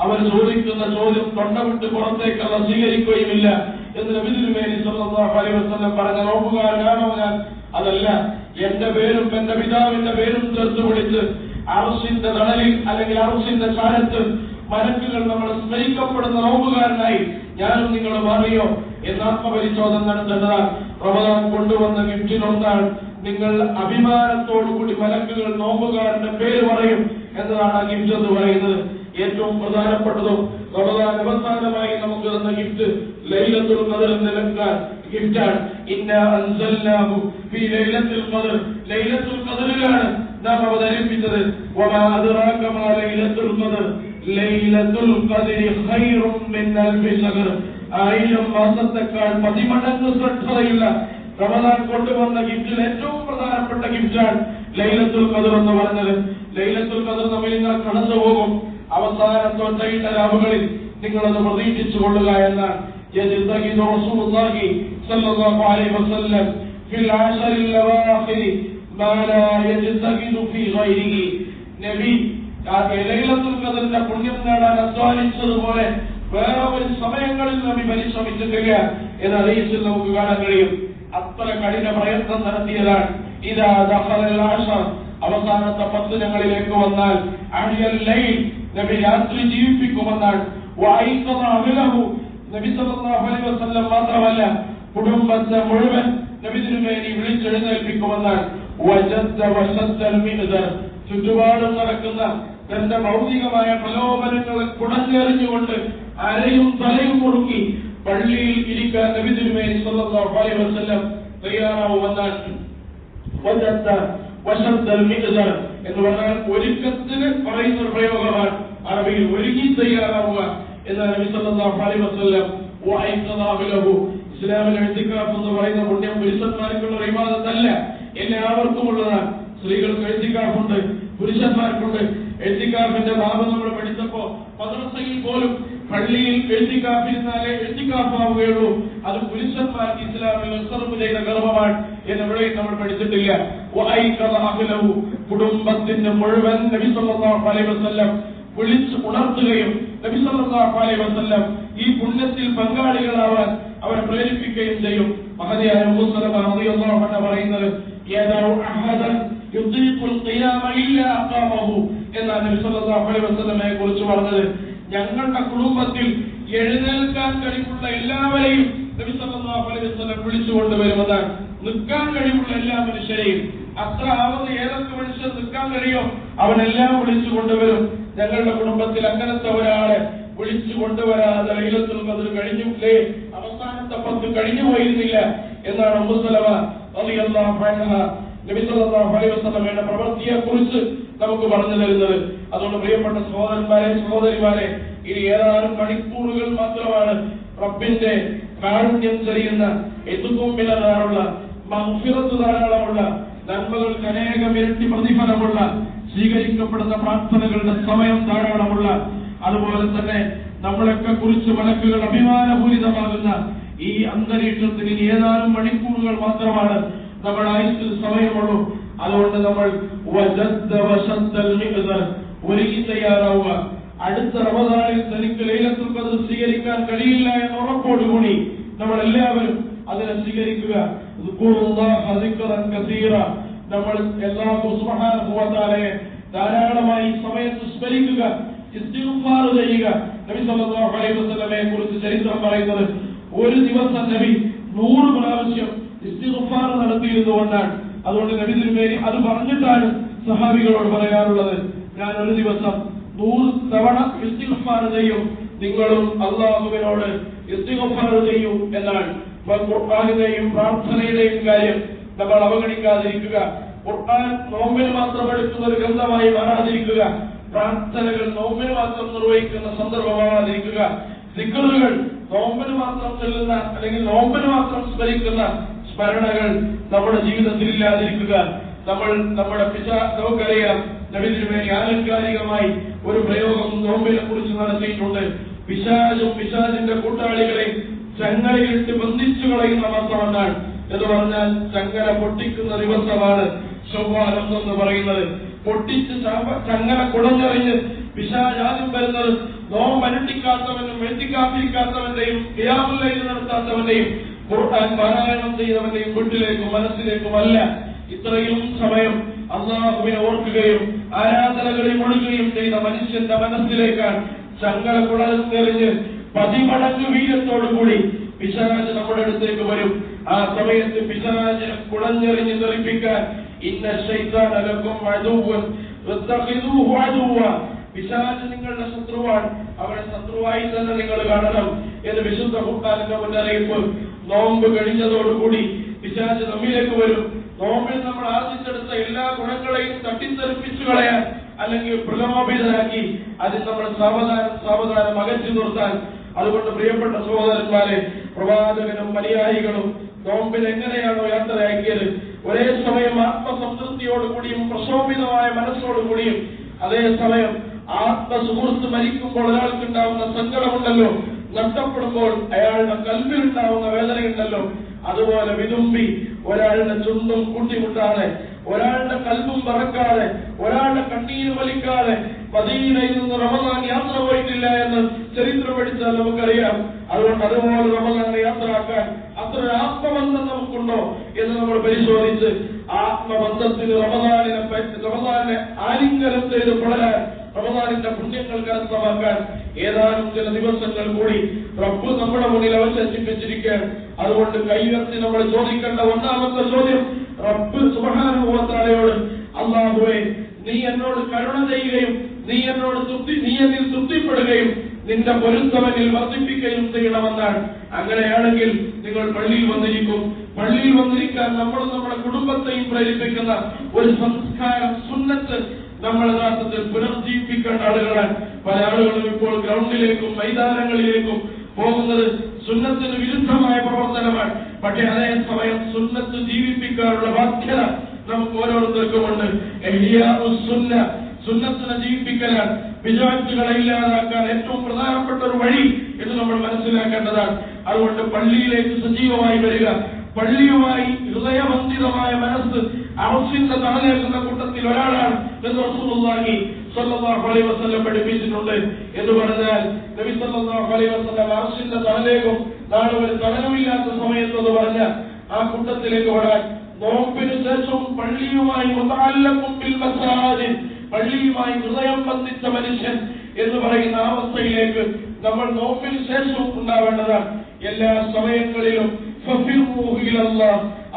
അവർ ചോദിക്കുന്ന ചോദ്യം തൊണ്ടവിട്ട് പുറത്തേക്കല്ല സ്വീകരിക്കുകയുമില്ല എന്ന് നബി തിരുമേനി സ്വല്ലല്ലാഹു അലൈഹി വസല്ലം പറഞ്ഞ നോമ്പുകാരനാണോ ഞാൻ? അതല്ല, എന്റെ പേരും എന്റെ പിതാവിന്റെ പേരും ചേർത്ത് വിളിച്ച് അർശിന്റെ തണലിൽ അല്ലെങ്കിൽ അർശിന്റെ ചാരത്ത് മലക്കുകൾ നമ്മൾ സ്മരിക്കപ്പെടുന്ന നോമ്പുകാരനായി ഞാനും നിങ്ങൾ മാറിയോ എന്ന് ആത്മപരിശോധന നടത്തേണ്ടതാണ്. റമദാൻ കൊണ്ടുവന്ന ഗിഫ്റ്റിനൊന്നാണ് നിങ്ങൾ അഭിമാനത്തോടുകൂടി മലക്കുകൾ നോമ്പുകാരന്റെ പേര് പറയും എന്നതാണ് ആ ഗിഫ്റ്റ് എന്ന് പറയുന്നത്. ഏറ്റവും പ്രധാനപ്പെട്ടതും റമദാൻ അവസാനമായി നമുക്ക് തന്ന ഗിഫ്റ്റ് ലൈലത്തുൽ ഖദർ എന്ന ഗിഫ്റ്റാണ്. ഇന്നാ അൻസൽനാഹു ഫീ ലൈലത്തുൽ ഖദർ, ലൈലത്തുൽ ഖദറിലാണ് നാം അവതരിപ്പിച്ചത്. വമാ അദ്റാക മാ ലൈലത്തുൽ ഖദർ, ലൈലത്തുൽ ഖദരി ഖൈറും മിൻ അൽഫി ശഹർ, 1000 മാസത്തേക്കാൾ 10 മടങ്ങ് ശ്രദ്ധയുള്ള റമദാൻ കൊണ്ടുവന്ന ഗിഫ്റ്റിൽ ഏറ്റവും പ്രധാനപ്പെട്ട ഗിഫ്റ്റാണ് ലൈലത്തുൽ ഖദർ എന്ന് പറഞ്ഞത്. ലൈലത്തുൽ ഖദർ നമ്മിൽ നിങ്ങൾ കടന്നു പോകും. അവസാനത്തെ ഒറ്റ രാവുകളിൽ നിങ്ങളത് പ്രതീക്ഷിച്ചു കൊള്ളുക എന്നാണ്. റസൂലുള്ളാഹി സ്വല്ലല്ലാഹു അലൈഹി വസല്ലം ഫിൽ അശറിൽ അവാഖിരി മാ ലാ യജ്തഖിദു ഫീ ഗൈരിഹി, നബി ലൈലത്തുൽ ഖദറിന്റെ പുണ്യം നേടാൻ അധ്വാനിച്ചതുപോലെ വേറെ ഒരു സമയങ്ങളിൽ നബി പരിശ്രമിച്ചിട്ടില്ല എന്ന ഹദീസിൽ നമുക്ക് കാണാൻ കഴിയും. അത്ര കഠിന പ്രയത്നം നടത്തിയതാണ്. ഇദാ ദഖലൽ അശർ, അവസാനത്തെ 10 ദിനങ്ങളിലേക്ക് വന്നാൽ അഹ്യൽ ലൈൽ, നബി രാത്രി ജീവിപ്പിക്കുമെന്നാണ്. വഅയ്ഖദ അഹ്ലഹു, നബി സല്ലല്ലാഹു അലൈഹി വസല്ലം മാത്രമല്ല കുടുംബത്തെ മുഴുവൻ നബി തിരുമേനി വിളിച്ചെഴുന്നേൽപ്പിക്കുമെന്നാണ്. വജദ്ദ വശദ്ദൽ മിഅ്ദർ, ചുറ്റുപാടും നടക്കുന്ന തന്റെ ഭൗതികമായ പ്രലോഭനങ്ങളെ കുടഞ്ഞെറിഞ്ഞുകൊണ്ട് അരയും തലയും മുറുക്കി പള്ളിയിൽ ഇരിക്കാൻ നബി തിരുമേനി സല്ലല്ലാഹു അലൈഹി വസല്ലം തയ്യാറാവുമെന്നാണ്. വജദ്ദ വശദ്ദൽ മിഅ്ദർ എന്ന് പറഞ്ഞാൽ ഒരുക്കത്തിന് പറയുന്ന ഒരു പ്രയോഗമാണ്. അറബിയിൽ ഒരുങ്ങി തയ്യാറാവുക എന്നാണ് നബി സല്ലല്ലാഹു അലൈഹി വസല്ലം. വഅയ്ഖദ അഹ്ലഹു, ഇസ്ലാമിലെ ഇഅ്തികാഫ് എന്ന് പറയുന്ന പുണ്യം പുരുഷന്മാർക്കുള്ള ഒരു ഇബാദത്തല്ല, എല്ലാവർക്കുമുള്ളതാണ്. സ്ത്രീകൾക്ക് ഇഅ്തികാഫുണ്ട്, പുരുഷന്മാർക്കുണ്ട്. ഇഅ്തികാഫിന്റെ ഭാഗം നമ്മൾ പഠിച്ചപ്പോ മദ്രസയിൽ പോലും പള്ളിയിൽ ഇഅ്തികാഫിരുന്നാലേ ഇഅ്തികാഫാവുകയുള്ളൂ, അത് പുരുഷന്മാർക്ക് ഇസ്ലാമിൽ റിസർവ് ചെയ്ത കർമ്മമാണ് എന്നിവിടെയും നമ്മൾ പഠിച്ചിട്ടില്ല. വഅയ്ഖദ അഹ്ലഹു, കുടുംബത്തിന്റെ മുഴുവൻ നബി സല്ലല്ലാഹു അലൈഹി വസല്ലം വിളിച്ച് ഉണർത്തുകയും നബി സല്ലല്ലാഹു അലൈഹി വസല്ലം ഈ പുണ്യത്തിൽ പങ്കാളികളാവാൻ അവരെ പ്രേരിപ്പിക്കുകയും ചെയ്യും. മഹദിയായ ഉമ്മു സലമ റളിയല്ലാഹു അൻഹ പറയുന്നത്, യദഉ അഹദൻ യുദീഖുൽ ഖിയാമ ഇല്ലാ അഖാമഹു എന്നാണ് നബി സല്ലല്ലാഹു അലൈഹി വസല്ലമയെ കുറിച്ച് പറഞ്ഞത്. ഞങ്ങളുടെ കുടുംബത്തിൽ എഴുന്നേൽക്കാൻ കഴിവുള്ള എല്ലാവരെയും നബി സല്ലല്ലാഹു അലൈഹി വസല്ലം വിളിച്ചുകൊണ്ടുവരുമെന്നാണ്. നിൽക്കാൻ കഴിവുള്ള എല്ലാ മനുഷ്യരെയും, അത്ര ആവത് ഏതൊക്കെ മനുഷ്യർ നിൽക്കാൻ കഴിയോ അവനെല്ലാം വിളിച്ചു കൊണ്ടുവരും. ഞങ്ങളുടെ കുടുംബത്തിൽ അങ്ങനത്തെ ഒരാളെ വിളിച്ചു കൊണ്ടുവരാതെ ലൈലത്തുൽ ഖദർ കഴിഞ്ഞില്ലേ, അവസാനത്തെ 10 കഴിഞ്ഞു പോയിരുന്നില്ല എന്നാണ് ഉമ്മു സലമ റളിയല്ലാഹു അൻഹ നബി സല്ലല്ലാഹു അലൈഹി വസല്ലമയുടെ പ്രവൃത്തിയെ കുറിച്ച് നമുക്ക് പറഞ്ഞു തരുന്നത്. അതുകൊണ്ട് പ്രിയപ്പെട്ട സഹോദരന്മാരെ, സഹോദരിമാരെ, ഇനി ഏതാനും മണിക്കൂറുകൾ മാത്രമാണ് റബ്ബിന്റെ കാരുണ്യം ചൊരിയുന്ന, എതുകുമ്പിലുള്ള മഗ്ഫിറത്ത് ധാരാളമുള്ള, നന്മകൾക്ക് അനേകം ഇരട്ടി പ്രതിഫലമുള്ള, സ്വീകരിക്കപ്പെടുന്ന പ്രാർത്ഥനകളുടെ സമയം ധാരാളമുള്ള, അതുപോലെ തന്നെ നമ്മളൊക്കെ കുറിച്ച് മലക്കുകൾ അഭിമാനപൂരിതമാകുന്ന ഈ അന്തരീക്ഷത്തിന് ഇനി ഏതാനും മണിക്കൂറുകൾ മാത്രമാണ് നമ്മുടെ ആയുസ്സിൽ സമയമുള്ളൂ. അതുകൊണ്ട് നമ്മൾ ഒരുങ്ങി തയ്യാറാവുക. അടുത്ത റമദാനിൽ തനിക്ക് ലൈലത്തുൽ ഖദർ സ്വീകരിക്കാൻ കഴിയില്ല എന്ന ഉറപ്പോടുകൂടി നമ്മൾ എല്ലാവരും അതിനെ സ്വീകരിക്കുക. നമ്മൾ അല്ലാഹു സുബ്ഹാനഹു വ തആലയെ ധാരാളമായി സമയത്ത് സ്മരിക്കുക, ഇസ്തിഗ്ഫാർ ചെയ്യുക. നബി സല്ലല്ലാഹു അലൈഹി വസല്ലമയെ കുറിച്ച് ചരിത്രം പറയുന്നത്, ഒരു ദിവസം നബി 100 പ്രാവശ്യം ഇസ്തിഗ്ഫാർ നടത്തിയിരുന്നുകൊണ്ടാണ്. അതുകൊണ്ട് നബി തിരുമേനി അത് പറഞ്ഞിട്ടാണ് സഹാബികളോട് പറയാറുള്ളത്, ഞാൻ ഒരു ദിവസം 100 തവണ ഇസ്തിഗ്ഫാർ ചെയ്യും, നിങ്ങളും അല്ലാഹുവിനോട് ഇസ്തിഗ്ഫാർ ചെയ്യൂ എന്നാണ്. ഖുർആനിന്റെയും പ്രാർത്ഥനയുടെയും കാര്യം നമ്മൾ അവഗണിക്കാതിരിക്കുക. ഖുർആൻ നോമ്പിന് മാത്രം എടുക്കുന്ന ഒരു ഗ്രന്ഥമായി മാറാതിരിക്കുക. പ്രാർത്ഥനകൾ നോമ്പിന് മാത്രം നിർവഹിക്കുന്ന സന്ദർഭമാകാതിരിക്കുക. ദിക്റുകൾ നോമ്പിന് മാത്രം ചൊല്ലുന്ന അല്ലെങ്കിൽ നോമ്പിന് മാത്രം സ്മരിക്കുന്ന സ്മരണകൾ നമ്മുടെ ജീവിതത്തിൽ ഇല്ലാതിരിക്കുക. നമ്മൾ നമ്മുടെ നമുക്കറിയാം, നബി തിരുമേനി ആലങ്കാരികമായി ഒരു പ്രയോഗം നോമ്പിനെ കുറിച്ച് നടത്തിയിട്ടുണ്ട്. പിശാചും പിശാചിന്റെ കൂട്ടാളികളെ ചങ്ങലയിട്ട് ബന്ധിച്ചു കളയുന്ന മാസമെന്നാണ്. എന്ന് പറഞ്ഞാൽ ചങ്ങല പൊട്ടിക്കുന്ന ദിവസമാണ് ശവ്വാൽ എന്ന് പറയുന്നത്. പൊട്ടിച്ച് ചങ്ങല കുടഞ്ഞെറിഞ്ഞ് പിശാച് ആദ്യം വരുന്നത് നോമ്പനുഷ്ഠിക്കാത്തവനും എഴുത്തിക്കാത്തിരിക്കാത്തവന്റെയും ഖിയാമുൽ ലൈൽ നടത്താത്തവന്റെയും ഖുർആൻ പാരായണം ചെയ്തവന്റെയും വീട്ടിലേക്കും മനസ്സിലേക്കുമല്ല. ഇത്രയും സമയം അല്ലാഹുവിനെ ഓർക്കുകയും ആരാധനകളിൽ മുഴുകുകയും ചെയ്ത മനുഷ്യന്റെ മനസ്സിലേക്കാണ് ചങ്ങല കുടഞ്ഞെറിഞ്ഞ് 10 മടങ്ങ് വീര്യത്തോടുകൂടി പിശാച് നമ്മുടെ അടുത്തേക്ക് വരും. ആ സമയത്ത് പിശാചിനെ കുടഞ്ഞെറിഞ്ഞ് തെറിപ്പിക്കാൻ ഇന്ന ശൈത്താന ലക്കും അദുവ്വൻ വത്തഖിദൂഹു അദുവ്വ, പിശാച് നിങ്ങളുടെ ശത്രുവാണ്, അവരെ ശത്രുവായി തന്നെ നിങ്ങൾ കാണണം എന്ന് വിശുദ്ധ ഖുർആനിന്റെ മുന്നറിയിപ്പ്. നോമ്പ് കഴിഞ്ഞതോടുകൂടി പിശാച് നമ്മിലേക്ക് വരും. നോമ്പിൽ നമ്മൾ ആർജിച്ചെടുത്ത എല്ലാ ഗുണങ്ങളെയും തട്ടിത്തെറിപ്പിച്ചു കളയാൻ അല്ലെങ്കിൽ പ്രലോഭിതരാക്കി അതിൽ നമ്മൾ സാവധാനം അകറ്റി നിർത്താൻ. അതുകൊണ്ട് പ്രിയപ്പെട്ട സഹോദരന്മാരെ, പ്രവാചകനും അനുയായികളും നോമ്പിൽ എങ്ങനെയാണോ യാത്രയാക്കിയത്, ഒരേ സമയം ആത്മസംതൃപ്തിയോടുകൂടിയും പ്രശോഭിതമായ മനസ്സോടുകൂടിയും അതേസമയം ആത്മസുഹൃത്ത് മരിക്കുമ്പോൾ ഒരാൾക്കുണ്ടാവുന്ന സങ്കടമുണ്ടല്ലോ, നഷ്ടപ്പെടുമ്പോൾ അയാളുടെ കൽബിലുണ്ടാവുന്ന വേദനയുണ്ടല്ലോ, അതുപോലെ വിതുമ്പി ഒരാളുടെ ചുണ്ടും കൂട്ടിമുട്ടാതെ, ഒരാളുടെ കൽബും പറക്കാതെ, ഒരാളുടെ കണ്ണീര് വലിക്കാതെ മദീനയിൽ നിന്ന് റമദാൻ യാത്ര പോയിട്ടില്ല എന്ന് ചരിത്രം പഠിച്ചാൽ നമുക്കറിയാം. അതുകൊണ്ട് അതുപോലെ റമദാൻ യാത്രയാക്കാൻ അത്ര ആത്മബന്ധം നമുക്കുണ്ടോ എന്ന് നമ്മൾ പരിശോധിച്ച് ആത്മബന്ധത്തിന് റമദാനെ ആലിംഗനം ചെയ്ത് പുലരാൻ, റമദാനിന്റെ പുണ്യങ്ങൾ കരസ്ഥമാക്കാൻ ഏതാനും ചില ദിവസങ്ങൾ കൂടി റബ്ബ് നമ്മുടെ മുന്നിൽ അവശേഷിപ്പിച്ചിരിക്കുകയാണ്. അതുകൊണ്ട് കൈയുയർത്തി നമ്മൾ ചോദിക്കേണ്ട ഒന്നാമത്തെ ചോദ്യം റബ്ബ് സുബ്ഹാനഹു വ തആലയോട്, അല്ലാഹുവേ നീ എന്നോട് കരുണ ചെയ്യുകയും നീ എന്നിൽ തൃപ്തിപ്പെടുകയും നിന്റെ പൊരുത്തവനിൽ വർദ്ധിപ്പിക്കുകയും ചെയ്യണമെന്നാണ്. അങ്ങനെയാണെങ്കിൽ നിങ്ങൾ പള്ളിയിൽ വന്നിരിക്കും. പള്ളിയിൽ വന്നിരിക്കാൻ നമ്മളും നമ്മുടെ കുടുംബത്തെയും പ്രേരിപ്പിക്കുന്ന ഒരു സംസ്കാരം, സുന്നത്ത് നമ്മൾ യഥാർത്ഥത്തിൽ പുനർജീവിപ്പിക്കേണ്ട ആളുകളാണ്. പല ആളുകളും ഇപ്പോൾ ഗ്രൗണ്ടിലേക്കും മൈതാനങ്ങളിലേക്കും പോകുന്നത് സുന്നത്തിന് വിരുദ്ധമായ പ്രവർത്തനമാണ്. പക്ഷേ അതേസമയം സുന്നത്ത് ജീവിപ്പിക്കാനുള്ള ബാധ്യത നമുക്ക് ഓരോരുത്തർക്കുമുണ്ട്. സുന്നത്തിനെ ജീവിപ്പിക്കലാണ്. വിജാറ്റുകളെ ഇല്ലാതാക്കാൻ ഏറ്റവും പ്രധാനപ്പെട്ട ഒരു വഴി എന്ന് നമ്മൾ മനസ്സിലാക്കേണ്ടതാണ്. അതുകൊണ്ട് പള്ളിയിലേക്ക് സജീവമായി വരിക, പള്ളിയുമായി ഹൃദയബന്ധിതമായ മനസ്സ് അർശിന്റെ തണലേക്കുന്ന കൂട്ടത്തിൽ ഒരാളാണ് എന്ന് റസൂലുള്ളാഹി സ്വല്ലല്ലാഹു അലൈഹി വസല്ലം പഠിപ്പിച്ചിട്ടുണ്ട്. എന്ന് പറഞ്ഞാൽ നബി സ്വല്ലല്ലാഹു അലൈഹി വസല്ലം അർശിന്റെ തണലേക്കും നാളെ ഒരു തണലുമില്ലാത്ത സമയത്ത് എന്ന് പറഞ്ഞ ആ കൂട്ടത്തിലേക്ക് ഓടാൻ, നോമ്പിന് ശേഷം പള്ളിയുമായി മുതഅല്ലഖും ബിൽ മസാജിദ്, പള്ളിയുമായി ഹൃദയം ബന്ധിച്ച മനുഷ്യൻ എന്ന് പറയുന്ന അവസ്ഥയിലേക്ക് നമ്മൾ നോമ്പിന് ശേഷം ഉണ്ടാവേണ്ടതാണ്. എല്ലാ സമയങ്ങളിലും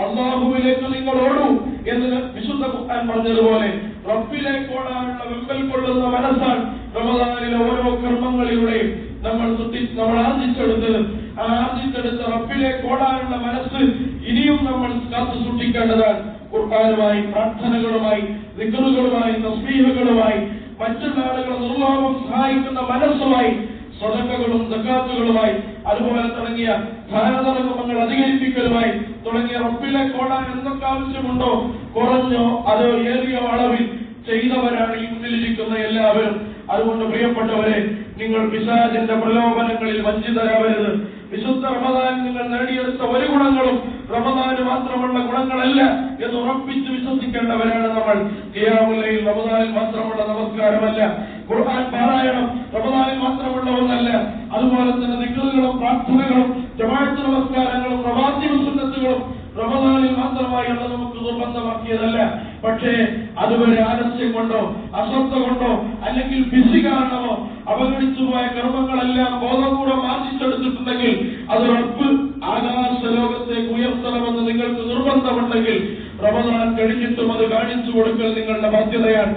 അല്ലാഹുവിലേക്ക് നിങ്ങൾ ഓടൂ എന്ന് വിശുദ്ധ ഖുർആൻ പറഞ്ഞതുപോലെ റബ്ബിലേക്ക് ഓടാനുള്ള വെമ്പൽ കൊള്ളുന്ന മനസ്സാണ് റമദാനിലെ ഓരോ കർമ്മങ്ങളിലൂടെയും നമ്മൾ ആർജിച്ചെടുത്തത്. ആ ആർജിച്ചെടുത്ത റബ്ബിലേക്ക് ഓടാനുള്ള മനസ്സ് ഇനിയും നമ്മൾ കാത്തു സൂക്ഷിക്കേണ്ടതാണ്. ഖുർആനുമായി, പ്രാർത്ഥനകളുമായി, ദിക്റുകളുമായി, തസ്ബീഹുകളുമായി, മറ്റുള്ള ആളുകളെ നിർലോഭം സഹായിക്കുന്ന മനസ്സുമായി, സ്വതക്കകളും സകാത്തുകളുമായി, അതുപോലെ തുടങ്ങിയ ദാനധർമ്മങ്ങൾ അധികരിപ്പിക്കലുമായി തുടങ്ങിയ റബ്ബിലേക്ക് ഓടാൻ എന്തൊക്കെ ആവശ്യമുണ്ടോ, കുറഞ്ഞോ അതോ ഏറിയോ അളവിൽ ചെയ്തവരാണ് ഈ മുന്നിലിരിക്കുന്ന എല്ലാവരും. അതുകൊണ്ട് പ്രിയപ്പെട്ടവരെ, നിങ്ങൾ പിശാചിന്റെ പ്രലോഭനങ്ങളിൽ വഞ്ചിതരാവരുത്. വിശുദ്ധ റമദാൻ നിങ്ങൾ നേടിയെടുത്ത ഒരു ഗുണങ്ങളും റമദാന് മാത്രമുള്ള ഗുണങ്ങളല്ല എന്ന് ഉറപ്പിച്ച് വിശ്വസിക്കേണ്ടവരാണ് നമ്മൾ. ഖിയാമുൽ ലൈൽ റമദാനിൽ മാത്രമുള്ള നമസ്കാരമല്ല, ഖുർആൻ പാരായണം റമദാനിൽ മാത്രമുള്ള ഒന്നല്ല. അതുപോലെ തന്നെ ദിക്റുകളും പ്രാർത്ഥനകളും ജമാഅത്ത് നമസ്കാരങ്ങളും റവാത്തിബ് സുന്നത്തുകളും റമദാനിൽ മാത്രമായുള്ള നമുക്ക് നിർബന്ധമാക്കിയതല്ല. പക്ഷേ അതുവരെ ആലസ്യം കൊണ്ടോ അശ്രദ്ധ കൊണ്ടോ അല്ലെങ്കിൽ ബിസി കാരണമോ അവഗണിച്ചുപോയ കർമ്മങ്ങളെല്ലാം ബോധപൂർവ്വം ആർജിച്ചെടുത്തിട്ടുണ്ടെങ്കിൽ അത് റബ്ബ് ആകാശ ലോകത്തേക്ക് ഉയർത്തണമെന്ന് നിങ്ങൾക്ക് നിർബന്ധമുണ്ടെങ്കിൽ റമദാൻ കഴിഞ്ഞിട്ടും അത് കാണിച്ചു കൊടുക്കൽ നിങ്ങളുടെ ബാധ്യതയാണ്.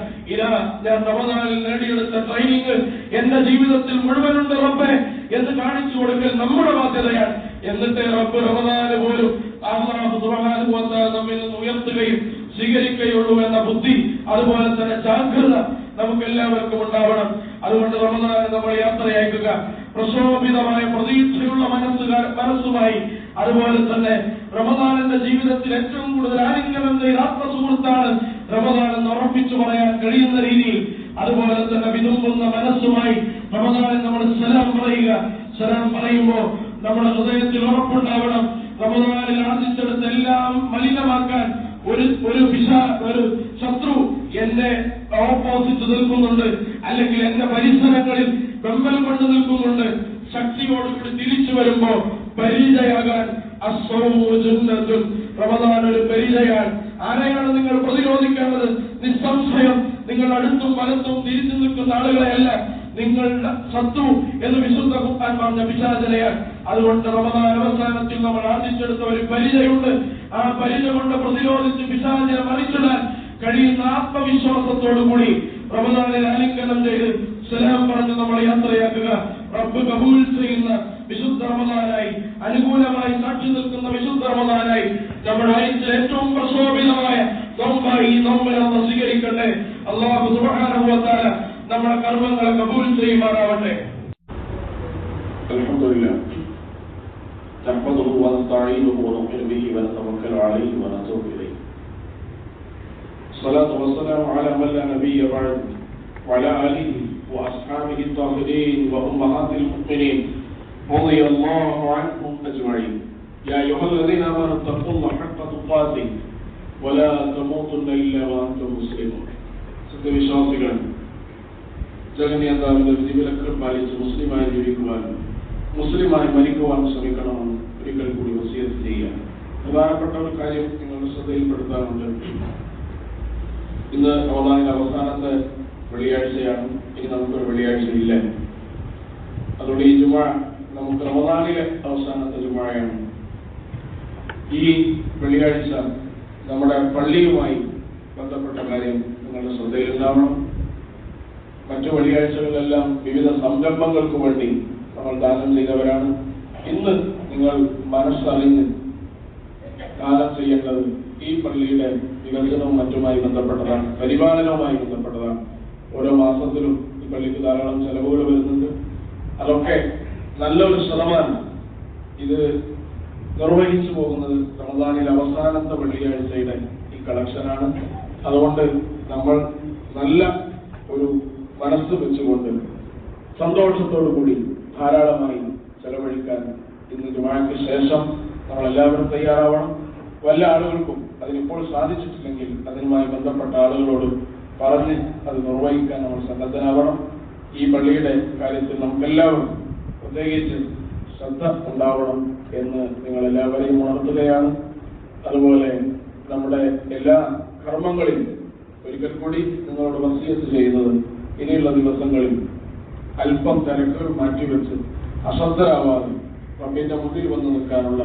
ഞാൻ റമദാനിൽ നേടിയെടുത്ത ട്രെയിനിങ് എന്റെ ജീവിതത്തിൽ മുഴുവനുണ്ട് റബ്ബേ എന്ന് കാണിച്ചു കൊടുക്കൽ നമ്മുടെ ബാധ്യതയാണ്. എന്നിട്ട് റബ്ബ് റമദാന് പോലും അല്ലാഹു സുബ്ഹാനഹു വ തആല നമ്മിൽ നിന്ന് ഉയർത്തുകയും സ്വീകരിക്കുകയുള്ളൂ എന്ന ബുദ്ധി, അതുപോലെ തന്നെ ജാഗ്രത നമുക്ക് എല്ലാവർക്കും ഉണ്ടാവണം. അതുകൊണ്ട് റമദാനെ നമ്മൾ യാത്രയയക്കുക പ്രശോഭിതമായ പ്രതീക്ഷയുള്ള മനസ്സുമായി, അതുപോലെ തന്നെ റമദാനിന്റെ ജീവിതത്തിൽ ഏറ്റവും കൂടുതൽ ആലിംഗനം ചെയ്ത ആത്മസുഹൃത്താണ് റമദാൻ എന്ന് ഉറപ്പിച്ചു പറയാൻ കഴിയുന്ന രീതിയിൽ, അതുപോലെ തന്നെ വിതുമ്പുന്ന മനസ്സുമായി റമദാനിൽ നമ്മൾ സലാം പറയുക. സലാം പറയുമ്പോൾ നമ്മുടെ ഹൃദയത്തിൽ ഉറപ്പുണ്ടാവണം, റമദാനിൽ ആർജിച്ചെടുത്ത് എല്ലാം മലിനമാക്കാൻ ഒരു ശത്രു എന്നെ ഓപ്പോസിറ്റ് നിൽക്കുന്നുണ്ട്, അല്ലെങ്കിൽ എന്റെ പരിസരങ്ങളിൽ വെമ്പൽ കൊണ്ട് നിൽക്കുന്നുണ്ട്. ശക്തിയോടുകൂടി തിരിച്ചു വരുമ്പോ പരിചയാകാൻ റമദാൻ ഒരു പരിചയാണ്. ആരെയാണ് നിങ്ങൾ പ്രതിരോധിക്കേണ്ടത്? നിസ്സംശയം നിങ്ങൾ അടുത്തും വലത്തും തിരിച്ചു നിൽക്കുന്ന ആളുകളെയല്ല, നിങ്ങളുടെ ശത്രു എന്ന് വിശുദ്ധ ഖുർആൻ പറഞ്ഞ പിശാചിനെയാണ്. അതുകൊണ്ട് റമദാൻ അവസാനത്തിൽ നമ്മൾ ആർജിച്ചെടുത്ത ഒരു പരിചയമുണ്ട്. ആ പരിചയ കൊണ്ട് പ്രതിരോധിച്ച് പിശാചിനെ മറിച്ചിടാൻ കഴിയുന്ന ആത്മവിശ്വാസത്തോടുകൂടി റമദാനിൽ ആലിംഗനം ചെയ്ത് സലാം പറഞ്ഞ് നമ്മൾ യാത്രയാക്കുക. റബ്ബ് കബൂൽ ചെയ്യുന്ന വിശുദ്ധ റമദാനായി, അനുകൂലമായി സാക്ഷി നിൽക്കുന്ന വിശുദ്ധ റമദാനായി, നമ്മുടെ ആഴ്ച ഏറ്റവും പ്രശോഭിതമായ നോമ്പായി ഈ നോമ്പിനെ നമ്മൾ സ്വീകരിക്കട്ടെ. അല്ലാഹു സുബ്ഹാനഹു വ തആല നമ്മുടെ കർമ്മങ്ങളെ കബൂൽ ചെയ്യുമാറാവട്ടെ. അൽഹംദുലില്ലാഹ് നഹ്മദുഹു വ നസ്തഈനുഹു വ നുഅ്മിനു ബിഹി വ നതവക്കലു അലൈഹി വ നതൂബു ഇലൈഹി. സ്വലാത്തു വസ്സലാമു അലാ മൻ ലാ നബിയ്യ ബഅദ് വഅലാ ആലിഹി وأصحابه الطاهرين وأمهات المؤمنين رضي الله عنهم أجمعين. يا أيها الذين آمنوا اتقوا الله حق تقاته ولا تموتن إلا وأنتم مسلمون. സത്യവിശ്വാസികൾ ജഗന്നിയന്താവിന്റെ വിധിവിലക്കുകൾ പാലിച്ച് മുസ്ലിമായി ജീവിക്കുവാനും മുസ്ലിമായി മരിക്കുവാൻ ശ്രമിക്കണമെന്ന് ഒരിക്കൽ കൂടി വസിയത്ത് ചെയ്യുക. പ്രധാനപ്പെട്ട ഒരു കാര്യം നിങ്ങളുടെ ശ്രദ്ധയിൽപ്പെടുത്താറുണ്ട്. ഇന്ന് റമദാനിലെ അവസാനത്തെ വെള്ളിയാഴ്ചയാണ്. ഇനി നമുക്കൊരു വെള്ളിയാഴ്ച ഇല്ല. അതുകൊണ്ട് ഈ ജുമുഅ നമുക്ക് റമദാനിലെ അവസാനത്തെ ജുമുഅയാണ്. ഈ വെള്ളിയാഴ്ച നമ്മുടെ പള്ളിയുമായി ബന്ധപ്പെട്ട കാര്യം നിങ്ങളുടെ ശ്രദ്ധയിലുണ്ടാവണം. മറ്റു വെള്ളിയാഴ്ചകളിലെല്ലാം വിവിധ സംരംഭങ്ങൾക്ക് വേണ്ടി നമ്മൾ ദാനം ചെയ്തവരാണ്. ഇന്ന് നിങ്ങൾ മനസ്സറിഞ്ഞ് ദാനം ചെയ്യേണ്ടത് ഈ പള്ളിയുടെ വികസനവും മറ്റുമായി ബന്ധപ്പെട്ടതാണ്, പരിപാലനവുമായി ബന്ധപ്പെട്ടതാണ്. ഓരോ മാസത്തിലും ഈ പള്ളിക്ക് ധാരാളം ചെലവുകൾ വരുന്നുണ്ട്. അതൊക്കെ നല്ലൊരു ശതമാനം ഇത് നിർവഹിച്ചു പോകുന്നത് റമദാനിൽ അവസാനത്തെ വെള്ളിയാഴ്ചയുടെ ഈ കളക്ഷനാണ്. അതുകൊണ്ട് നമ്മൾ നല്ല ഒരു മനസ്സ് വെച്ചുകൊണ്ട് സന്തോഷത്തോടു കൂടി ധാരാളമായി ചെലവഴിക്കാൻ ഇന്ന് ജുമുഅയ്ക്ക് ശേഷം നമ്മളെല്ലാവരും തയ്യാറാവണം. വല്ല ആളുകൾക്കും അതിനിപ്പോൾ സാധിച്ചിട്ടില്ലെങ്കിൽ അതിനുമായി ബന്ധപ്പെട്ട ആളുകളോട് പറഞ്ഞ് അത് നിർവഹിക്കാൻ നമ്മൾ സന്നദ്ധനാവണം. ഈ പള്ളിയുടെ കാര്യത്തിൽ നമുക്കെല്ലാവരും പ്രത്യേകിച്ച് ശ്രദ്ധ ഉണ്ടാവണം എന്ന് നിങ്ങളെല്ലാവരെയും ഉണർത്തുകയാണ്. അതുപോലെ നമ്മുടെ എല്ലാ കർമ്മങ്ങളിലും ഒരിക്കൽ കൂടി നിങ്ങളോട് വസിയത്ത് ചെയ്യുന്നത് ഇനിയുള്ള ദിവസങ്ങളിൽ അല്പം തിരക്കുകൾ മാറ്റിവെച്ച് അശ്രദ്ധരാവാതെ റബ്ബിന്റെ മുന്നിൽ വന്ന് നിൽക്കാനുള്ള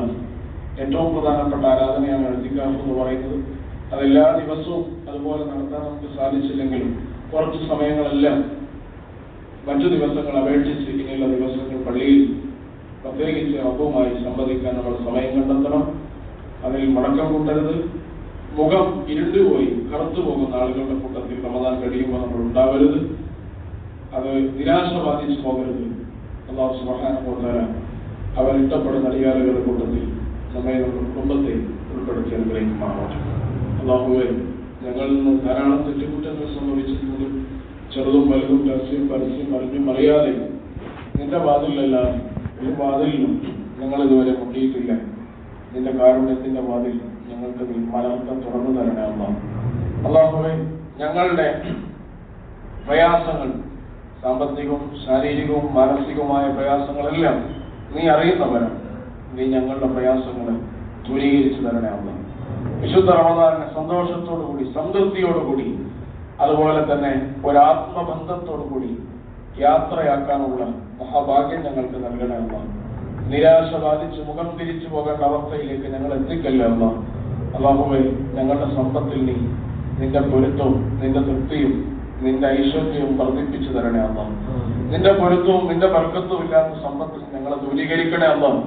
ഏറ്റവും പ്രധാനപ്പെട്ട ആരാധനയാണ് ഇഅ്തികാഫ് എന്ന് പറയുന്നത്. അതെല്ലാ ദിവസവും അതുപോലെ നടത്താൻ നമുക്ക് സാധിച്ചില്ലെങ്കിലും കുറച്ച് സമയങ്ങളെല്ലാം മറ്റു ദിവസങ്ങൾ അപേക്ഷിച്ച് ഇനിയുള്ള ദിവസങ്ങൾ പള്ളിയിൽ പ്രത്യേകിച്ച് റബ്ബുമായി സംവദിക്കാൻ നമ്മൾ സമയം കണ്ടെത്തണം. അതിൽ മുടക്കം കൂട്ടരുത്. മുഖം ഇരുണ്ടുപോയി കറുത്തു പോകുന്ന ആളുകളുടെ കൂട്ടത്തിൽ റമദാൻ കഴിയുമ്പോൾ നമ്മൾ ഉണ്ടാവരുത്. അത് നിരാശ ബാധിച്ചു പോകരുത്. അല്ലാഹു സുബ്ഹാനഹു വ തആല അവർ ഇഷ്ടപ്പെടുന്ന അടിയാറുകളുടെ കൂട്ടത്തിൽ നമ്മെ നമ്മുടെ കുടുംബത്തെ ഉൾപ്പെടുത്തി അനുഗ്രഹിക്കുമാറാവട്ടെ. അല്ലാഹുവേ, ഞങ്ങളിൽ നിന്ന് ധാരാളം തെറ്റുകുറ്റങ്ങൾ സംഭവിച്ചിട്ടുണ്ട്. ചെറുതും വലുതും രഹസ്യം പരസ്യം അറിഞ്ഞും അറിയാതെ നിന്റെ വാതിലല്ലാതെ ഒരു വാതിലിനും ഞങ്ങൾ ഇതുവരെ മുട്ടിയിട്ടില്ല. നിന്റെ കാരുണ്യത്തിന്റെ വാതിൽ ഞങ്ങൾക്ക് നീ മലർത്തം തുറന്നു തരണേ അല്ലാഹ്. അല്ലാഹുവേ, ഞങ്ങളുടെ പ്രയാസങ്ങൾ, സാമ്പത്തികവും ശാരീരികവും മാനസികവുമായ പ്രയാസങ്ങളെല്ലാം നീ അറിയുന്നവരാണ്. നീ ഞങ്ങളുടെ പ്രയാസങ്ങളെ ദൂരീകരിച്ചു തരണേ അല്ലാഹ്. വിശുദ്ധ റമദാനിനെ സന്തോഷത്തോടുകൂടി സംതൃപ്തിയോടുകൂടി അതുപോലെ തന്നെ ഒരാത്മബന്ധത്തോടുകൂടി യാത്രയാക്കാനുള്ള മഹാഭാഗ്യം ഞങ്ങൾക്ക് നൽകണേ അല്ലാഹ്. നിരാശ ബാധിച്ച് മുഖം തിരിച്ചു പോകേണ്ട അവസ്ഥയിലേക്ക് ഞങ്ങൾ എത്തിക്കല്ലേ അല്ലാഹ്. അല്ലാഹുവേ, ഞങ്ങളുടെ സമ്പത്തിൽ നീ നിന്റെ പൊരുത്തവും നിന്റെ തൃപ്തിയും നിന്റെ ഐശ്വര്യവും വർദ്ധിപ്പിച്ചു തരണേ അല്ലാഹ്. നിന്റെ പൊരുത്തവും നിന്റെ ബർക്കത്തും ഇല്ലാത്ത സമ്പത്തിൽ ഞങ്ങളെ ദൂരീകരിക്കണേ അല്ലാഹ്.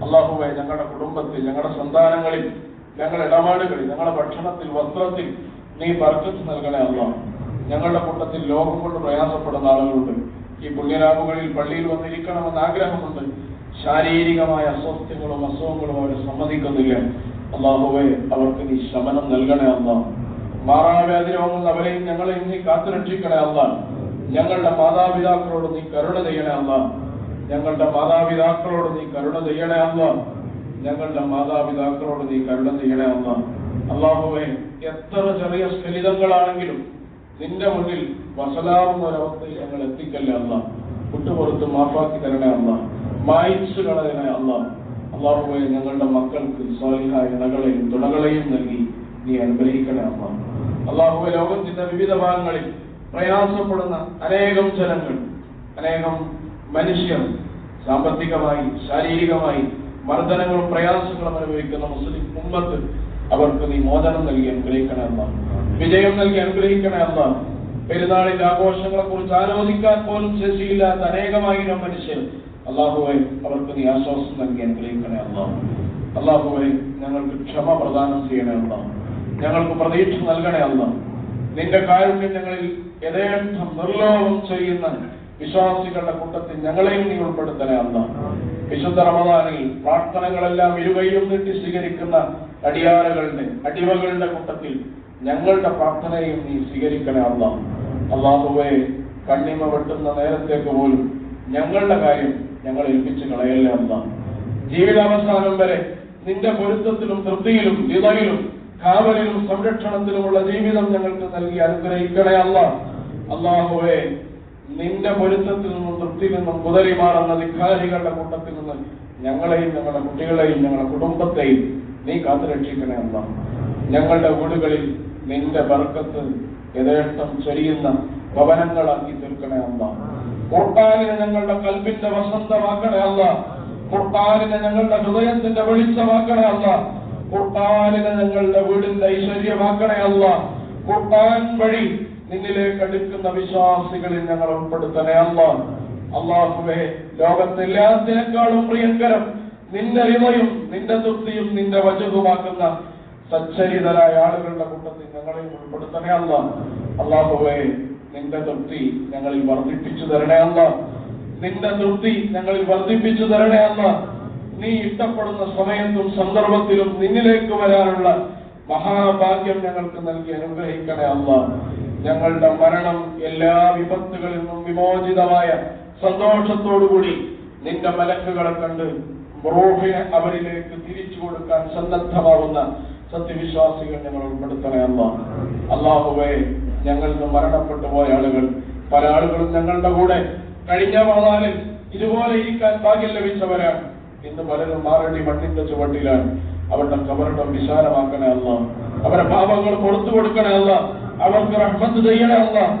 അല്ലാഹുവേ, ഞങ്ങളുടെ കുടുംബത്തിൽ, ഞങ്ങളുടെ സന്താനങ്ങളിൽ, ഞങ്ങളുടെ ഇടപാടുകളിൽ, ഞങ്ങളുടെ ഭക്ഷണത്തിൽ, വസ്ത്രത്തിൽ നീ ബർക്കത്ത് നൽകണേ അല്ലാഹ്. ഞങ്ങളുടെ കൂട്ടത്തിൽ ലോകം കൊണ്ട് പ്രയാസപ്പെടുന്ന ആളുകളുണ്ട്. ഈ പുണ്യരാവുകളിൽ പള്ളിയിൽ വന്നിരിക്കണമെന്ന് ആഗ്രഹമുണ്ട്. ശാരീരികമായ അസ്വസ്ഥങ്ങളും അസുഖങ്ങളും അവർ സമ്മതിക്കുന്നില്ല. അല്ലാഹുവേ, അവർക്ക് നീ ശമനം നൽകണേ അല്ലാഹ്. മാറാവ്യാധി രോഗങ്ങൾ അവരെയും ഞങ്ങളെയും നീ കാത്തുരക്ഷിക്കണേ അല്ലാഹ്. ഞങ്ങളുടെ മാതാപിതാക്കളോട് നീ കരുണ ചെയ്യണേ അല്ലാഹ്. ഞങ്ങളുടെ മാതാപിതാക്കളോട് നീ കരുണ ചെയ്യണേ അല്ലാഹ്. ഞങ്ങളുടെ മാതാപിതാക്കളോട് നീ കരുണ ചെയ്യണേ അല്ലാഹ്. അല്ലാഹുവേ, എത്ര ചെറിയ സ്ഖലിതങ്ങളാണെങ്കിലും നിന്റെ മുന്നിൽ വസലാവുന്ന ഒരവസ്ഥയിൽ ഞങ്ങൾ എത്തിക്കല്ലേ അല്ലാഹ്. വിട്ടുപുറത്ത് മാഫാക്കി തരണേ അല്ലാഹ്. മായിച്ചു കളയണേ അല്ലാഹ്. അല്ലാഹുവേ, ഞങ്ങളുടെ മക്കൾക്ക് സ്വാലിഹായ ഇണകളെയും തുണകളെയും നൽകി നീ അനുഗ്രഹിക്കണേ അല്ലാഹ്. അല്ലാഹുവേ, ലോകത്തിന്റെ വിവിധ ഭാഗങ്ങളിൽ പ്രയാസപ്പെടുന്ന അനേകം ജനങ്ങൾ, അനേകം മനുഷ്യർ സാമ്പത്തികമായി ശാരീരികമായി മർദ്ദനങ്ങളും പ്രയാസങ്ങളും അനുഭവിക്കുന്ന മുസ്ലിം ഉമ്മത്ത് അവർക്ക് നീ മോചനം നൽകി അനുഗ്രഹിക്കണേ അല്ലാഹ്, വിജയം നൽകി അനുഗ്രഹിക്കണേ അല്ലാഹ്. പെരുന്നാളിന്റെ ആഘോഷങ്ങളെ കുറിച്ച് ആലോചിക്കാൻ പോലും ശേഷിയില്ലാത്ത അനേകമായിരം മനുഷ്യർ അല്ലാഹുവേ അവർക്ക് നീ ആശ്വാസം നൽകി അനുഗ്രഹിക്കണേ അല്ലാഹ്. അല്ലാഹുവേ ഞങ്ങൾക്ക് ക്ഷമ പ്രദാനം ചെയ്യണേ അല്ലാഹ്, ഞങ്ങൾക്ക് പ്രതീക്ഷ നൽകണേ അല്ലാഹ്. നിന്റെ കാരുണ്യം ഞങ്ങളിൽ യഥേഷ്ടം നിർലോഭം ചെയ്യുന്ന വിശ്വാസികളുടെ കൂട്ടത്തിൽ ഞങ്ങളെയും നീ ഉൾപ്പെടുത്തണേ അല്ലാഹ്. വിശുദ്ധ റമദാനിൽ പ്രാർത്ഥനകളെല്ലാം ഇരുകൈയും നീട്ടി സ്വീകരിക്കുന്ന അടിമകളുടെ കൂട്ടത്തിൽ ഞങ്ങളുടെ പ്രാർത്ഥനയും നീ സ്വീകരിക്കണേ അല്ലാഹ്. അല്ലാഹുവേ കണ്ണിമ വെട്ടുന്ന നേരത്തേക്ക് പോലും ഞങ്ങളുടെ കാര്യം ഞങ്ങൾ ഏൽപ്പിച്ച് കളയല്ലേ അല്ലാഹ്. ജീവിതാവസാനം വരെ നിന്റെ പൊരുത്തത്തിലും തൃപ്തിയിലും നിലയിലും കാവലിലും സംരക്ഷണത്തിലുമുള്ള ജീവിതം ഞങ്ങൾക്ക് നൽകി അനുഗ്രഹിക്കണേ അല്ലാഹ്. അല്ലാഹുവേ നിന്റെ പൊരുത്തത്തിൽ നിന്നും തൃപ്തിയിൽ നിന്നും കുതറി മാറുന്ന ധിക്കാരികളുടെ കൂട്ടത്തിൽ നിന്ന് ഞങ്ങളെയും ഞങ്ങളുടെ കുട്ടികളെയും ഞങ്ങളുടെ കുടുംബത്തെയും നീ കാത്തുരക്ഷിക്കണേ അല്ലാഹ്. ഞങ്ങളുടെ വീടുകളിൽ നിന്റെ ബർക്കത്ത് യഥേഷ്ടം ചൊരിയുന്ന ഭവനങ്ങളാക്കി തീർക്കണേ അല്ലാഹ്. ഖുർആനിനെ ഞങ്ങളുടെ കൽബിന്റെ വസന്തമാക്കണേ അല്ലാഹ്. ഖുർആനിനെ ഞങ്ങളുടെ ഹൃദയത്തിന്റെ വെളിച്ചമാക്കണേ അല്ലാഹ്. ഖുർആനിനെ ഞങ്ങളുടെ വീടിന്റെ ഐശ്വര്യമാക്കണേ അല്ലാഹ്. ഖുർആൻ വഴി നിന്നിലേക്ക് അടുക്കുന്ന വിശ്വാസികളിൽ ഞങ്ങൾ ഉൾപ്പെടുത്തണേ അല്ലാഹ്. അല്ലാഹുവേ ലോകത്തെല്ലാത്തിനേക്കാളും പ്രിയങ്കരം നിന്റെ റിമയും നിന്റെ തൃപ്തിയും നിന്റെ വജുതുമാക്കുന്ന സച്ചരിതരായ ആളുകളുടെ കൂട്ടത്തിൽ ഞങ്ങളെയും ഉൾപ്പെടുത്തണേ അല്ലാഹ്. അല്ലാഹുവേ നിന്റെ തൃപ്തി ഞങ്ങളിൽ വർദ്ധിപ്പിച്ചു തരണേ അല്ലാഹ്. നിന്റെ തൃപ്തി ഞങ്ങളിൽ വർദ്ധിപ്പിച്ചു തരണേ അല്ലാഹ്. നീ ഇഷ്ടപ്പെടുന്ന സമയത്തും സന്ദർഭത്തിലും നിന്നിലേക്ക് വരാനുള്ള മഹാഭാഗ്യം ഞങ്ങൾക്ക് നൽകി അനുഗ്രഹിക്കണേ അല്ലാഹ്. ഞങ്ങളുടെ മരണം എല്ലാ വിപത്തുകളിൽ നിന്നും വിമോചിതമായ സന്തോഷത്തോടുകൂടി നിന്റെ മലക്കുകളെ കണ്ട് റൂഹിനെ അവരിലേക്ക് തിരിച്ചു കൊടുക്കാൻ സന്നദ്ധമാവുന്ന സത്യവിശ്വാസികൾ ഞങ്ങൾ ഉൾപ്പെടുത്തണേ അല്ലാഹ്. അല്ലാഹുവേ ഞങ്ങളിൽ നിന്ന് മരണപ്പെട്ടു പോയ ആളുകൾ പല ആളുകളും ഞങ്ങളുടെ കൂടെ കഴിഞ്ഞ റമദാനിൽ ഇതുപോലെ ഇരിക്കാൻ ഭാഗ്യം ലഭിച്ചവരാണ്. ഇന്ന് പലരും മാറേണ്ടി മണ്ണിന്റെ ചുവട്ടിലാണ്. അവരുടെ ഖബറിടം വിശാലമാക്കണേ അല്ലാഹ്. അവരുടെ പാപങ്ങൾ പുറത്തു കൊടുക്കണേ അല്ലാഹ്. അവർക്ക് റഹ്മത്ത് ചെയ്യണേ അല്ലാഹ്.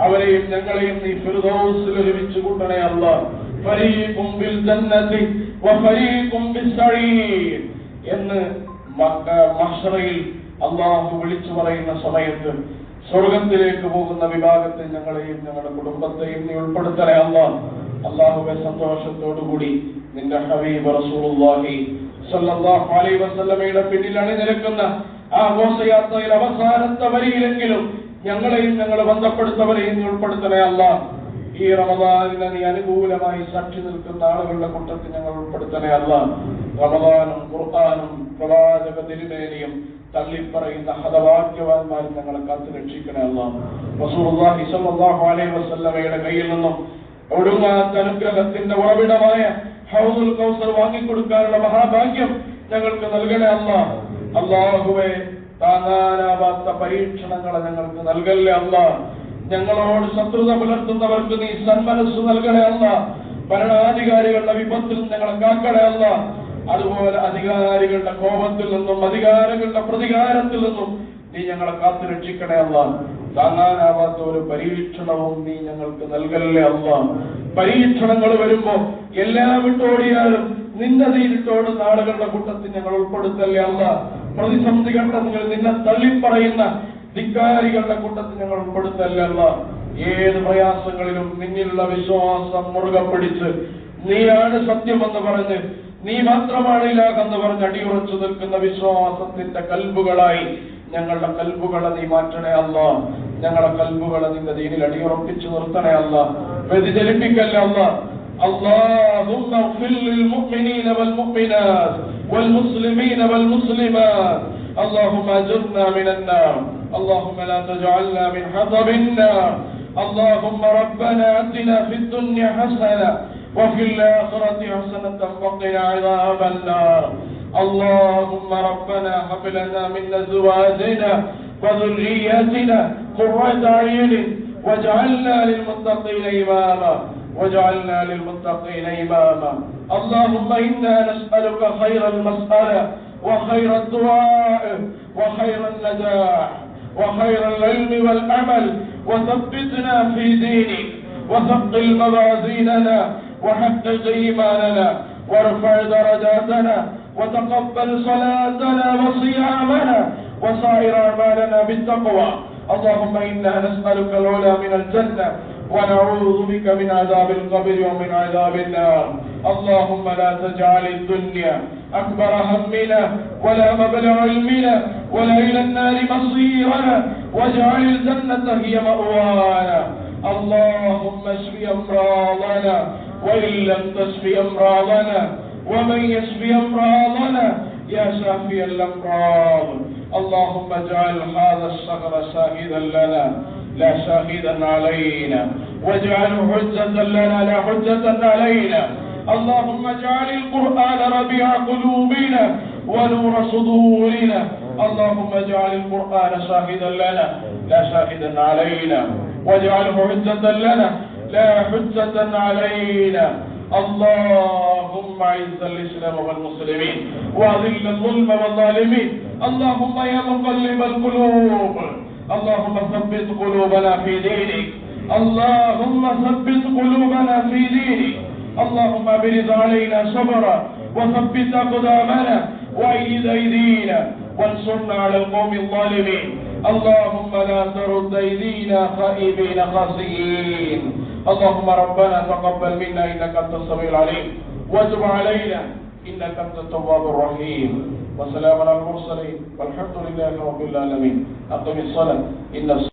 അവരെയും ഞങ്ങളെയും നീ ഫിർദൗസിൽ ഒരുമിച്ച് കൂട്ടണേ അല്ലാഹ്. ഫരീഖും ബിൽ ജന്നതി വഫരീഖും ബിസ്സഈർ എന്ന് മഹ്ശറയിൽ അല്ലാഹു വിളിച്ചു പറയുന്ന സമയത്ത് സ്വർഗത്തിലേക്ക് പോകുന്ന വിഭാഗത്തിൽ ഞങ്ങളെയും ഞങ്ങളുടെ കുടുംബത്തെയും നീ ഉൾപ്പെടുത്തണേ അല്ലാഹ്. അല്ലാഹുവേ സന്തോഷത്തോടുകൂടി നിന്റെ ഹബീബ് റസൂലുള്ളാഹി സ്വല്ലല്ലാഹു അലൈഹി വസല്ലമയുടെ പിന്നിൽ അണിനിരക്കുന്ന ആ ഘോഷയാത്രയിൽ അവസാനത്തെ വരിയിലെങ്കിലും ഞങ്ങളെയും ഞങ്ങളെ ബന്ധപ്പെടുത്തവരെയും നീ ഉൾപ്പെടുത്തണേ അല്ലാഹ്. ഈ റമദാനിനെ നീ അനുകൂലമായി സാക്ഷി നിൽക്കുന്ന ആളുകളുടെ കൂട്ടത്തിൽ ഞങ്ങൾ ഉൾപ്പെടുത്തണേ അല്ലാഹ്. റമദാനും ഖുർആനും പ്രവാചക തിരുമേനിയും തള്ളിപ്പറയുന്ന ഹതഭാഗ്യവാന്മാരും ഞങ്ങളെ കാത്തു രക്ഷിക്കണേ അല്ലാഹ്. റസൂലുള്ളാഹി സ്വല്ലല്ലാഹു അലൈഹി വസല്ലമയുടെ കയ്യിൽ നിന്നും ഒടുങ്ങാത്ത അനുഗ്രഹത്തിന്റെ ഉറവിടമായ ഹൗദുൽ കൗസർ വാങ്ങിക്കൊടുക്കാനുള്ള മഹാഭാഗ്യം ഞങ്ങൾക്ക് നൽകണേ അല്ലാഹ്. അല്ലാഹുവേ താങ്ങാനാവാത്ത പരീക്ഷണങ്ങളെ ഞങ്ങൾക്ക് നൽകല്ലേ അല്ലാഹ്. ഞങ്ങളോട് ശത്രുത പുലർത്തുന്നവർക്ക് നീ സന്മനസ്സ് നൽകണേ അല്ലാഹ്. ഭരണാധികാരികളുടെ വിപത്തിൽ ഞങ്ങളെ കാക്കണേ അല്ലാഹ്. അതുപോലെ അധികാരികളുടെ കോപത്തിൽ നിന്നും അധികാരികളുടെ പ്രതികാരത്തിൽ നിന്നും നീ ഞങ്ങളെ കാത്തു രക്ഷിക്കണേ അല്ലാഹ്. താങ്ങാനാവാത്ത ഒരു പരീക്ഷണവും നീ ഞങ്ങൾക്ക് നൽകല്ലേ അല്ലാഹ്. പരീക്ഷണങ്ങൾ വരുമ്പോ എല്ലാം വിട്ടോടിയാലും നിന്റെ തീരിട്ടോടുന്ന ആളുകളുടെ കൂട്ടത്തിൽ ഞങ്ങൾ ഉൾപ്പെടുത്തല്ലേ അല്ലാഹ്. പ്രതിസന്ധി ഘട്ടങ്ങളിൽ നിന്നെ തള്ളിപ്പറയുന്ന ധിക്കാരികളുടെ കൂട്ടത്തിൽ ഞങ്ങൾ ഉൾപ്പെടുത്തല്ലേ അല്ലാഹ്. ഏത് പ്രയാസങ്ങളിലും നിന്നിലുള്ള വിശ്വാസം മുറുകെ പിടിച്ച് നീയാണ് സത്യമെന്ന് പറഞ്ഞ് നീ മാത്രമാണ് ഇലാഹെന്ന് പറഞ്ഞ് അടിയുറച്ചു നിൽക്കുന്ന വിശ്വാസത്തിന്റെ കൽബുകളായി ഞങ്ങളുടെ കൽബുകളെ നീ മാറ്റണേ അല്ലാഹ്. ഞങ്ങളുടെ കൽബുകളെ നിന്റെ ദീനിൽ അടിയുറപ്പിച്ചു നിർത്തണേ അല്ലാഹ്. വ്യതിചലിപ്പിക്കല്ലേ അല്ലാഹ്. اللهم اغفر للمؤمنين والمؤمنات والمسلمين والمسلمات اللهم اجرنا من النار اللهم لا تجعلنا من حطب النار اللهم ربنا آتنا في الدنيا حسنة وفي الآخرة حسنة وقنا عذاب النار اللهم ربنا هب لنا من أزواجنا وذرياتنا قرة أعين واجعلنا للمتقين إماما واجعلنا للمتقين إماما اللهم إنا نسألك خير المسألة وخير الدعاء وخير النجاح وخير العلم والعمل وثبتنا في دينك وثقل موازيننا وحقق إيماننا وارفع درجاتنا وتقبل صلاتنا وصيامنا وسائر أعمالنا بالتقوى. اللهم إنا نسألك العلا من الجنة ونعوذ بك من عذاب القبر ومن عذاب النار. اللهم لا تجعل الدنيا أكبر همنا ولا مبلغ علمنا ولا إلى النار مصيرنا واجعل الجنة هي مأوانا. اللهم اشف أمراضنا وإن لم تشف أمراضنا ومن يشف أمراضنا يا شافي الأمراض. اللهم اجعل هذا الشهر شاهدا لنا لا شاهدا علينا واجعله حجة لنا لا حجة علينا. اللهم اجعل القرآن ربيع قلوبنا ونور صدورنا. اللهم اجعل القرآن شاهدا لنا لا شاهدا علينا واجعله حجة لنا لا حجة علينا. اللهم اعز الإسلام والمسلمين وأذل الظلم والظالمين. اللهم يا مقلب القلوب اللهم ثبت قلوبنا في دينك. اللهم ثبت قلوبنا في دينك. اللهم ابرز علينا صبرا وثبت أقدامنا وأيد أيدينا وانصرنا على القوم الظالمين. اللهم لا ترد أيدينا خائبين خاسئين. اللهم ربنا تقبل منا إنك أنت السميع العليم وتب علينا إنك أنت التواب الرحيم. وسلام على المرسلين والحمد لله رب العالمين. أقم الصلاة إن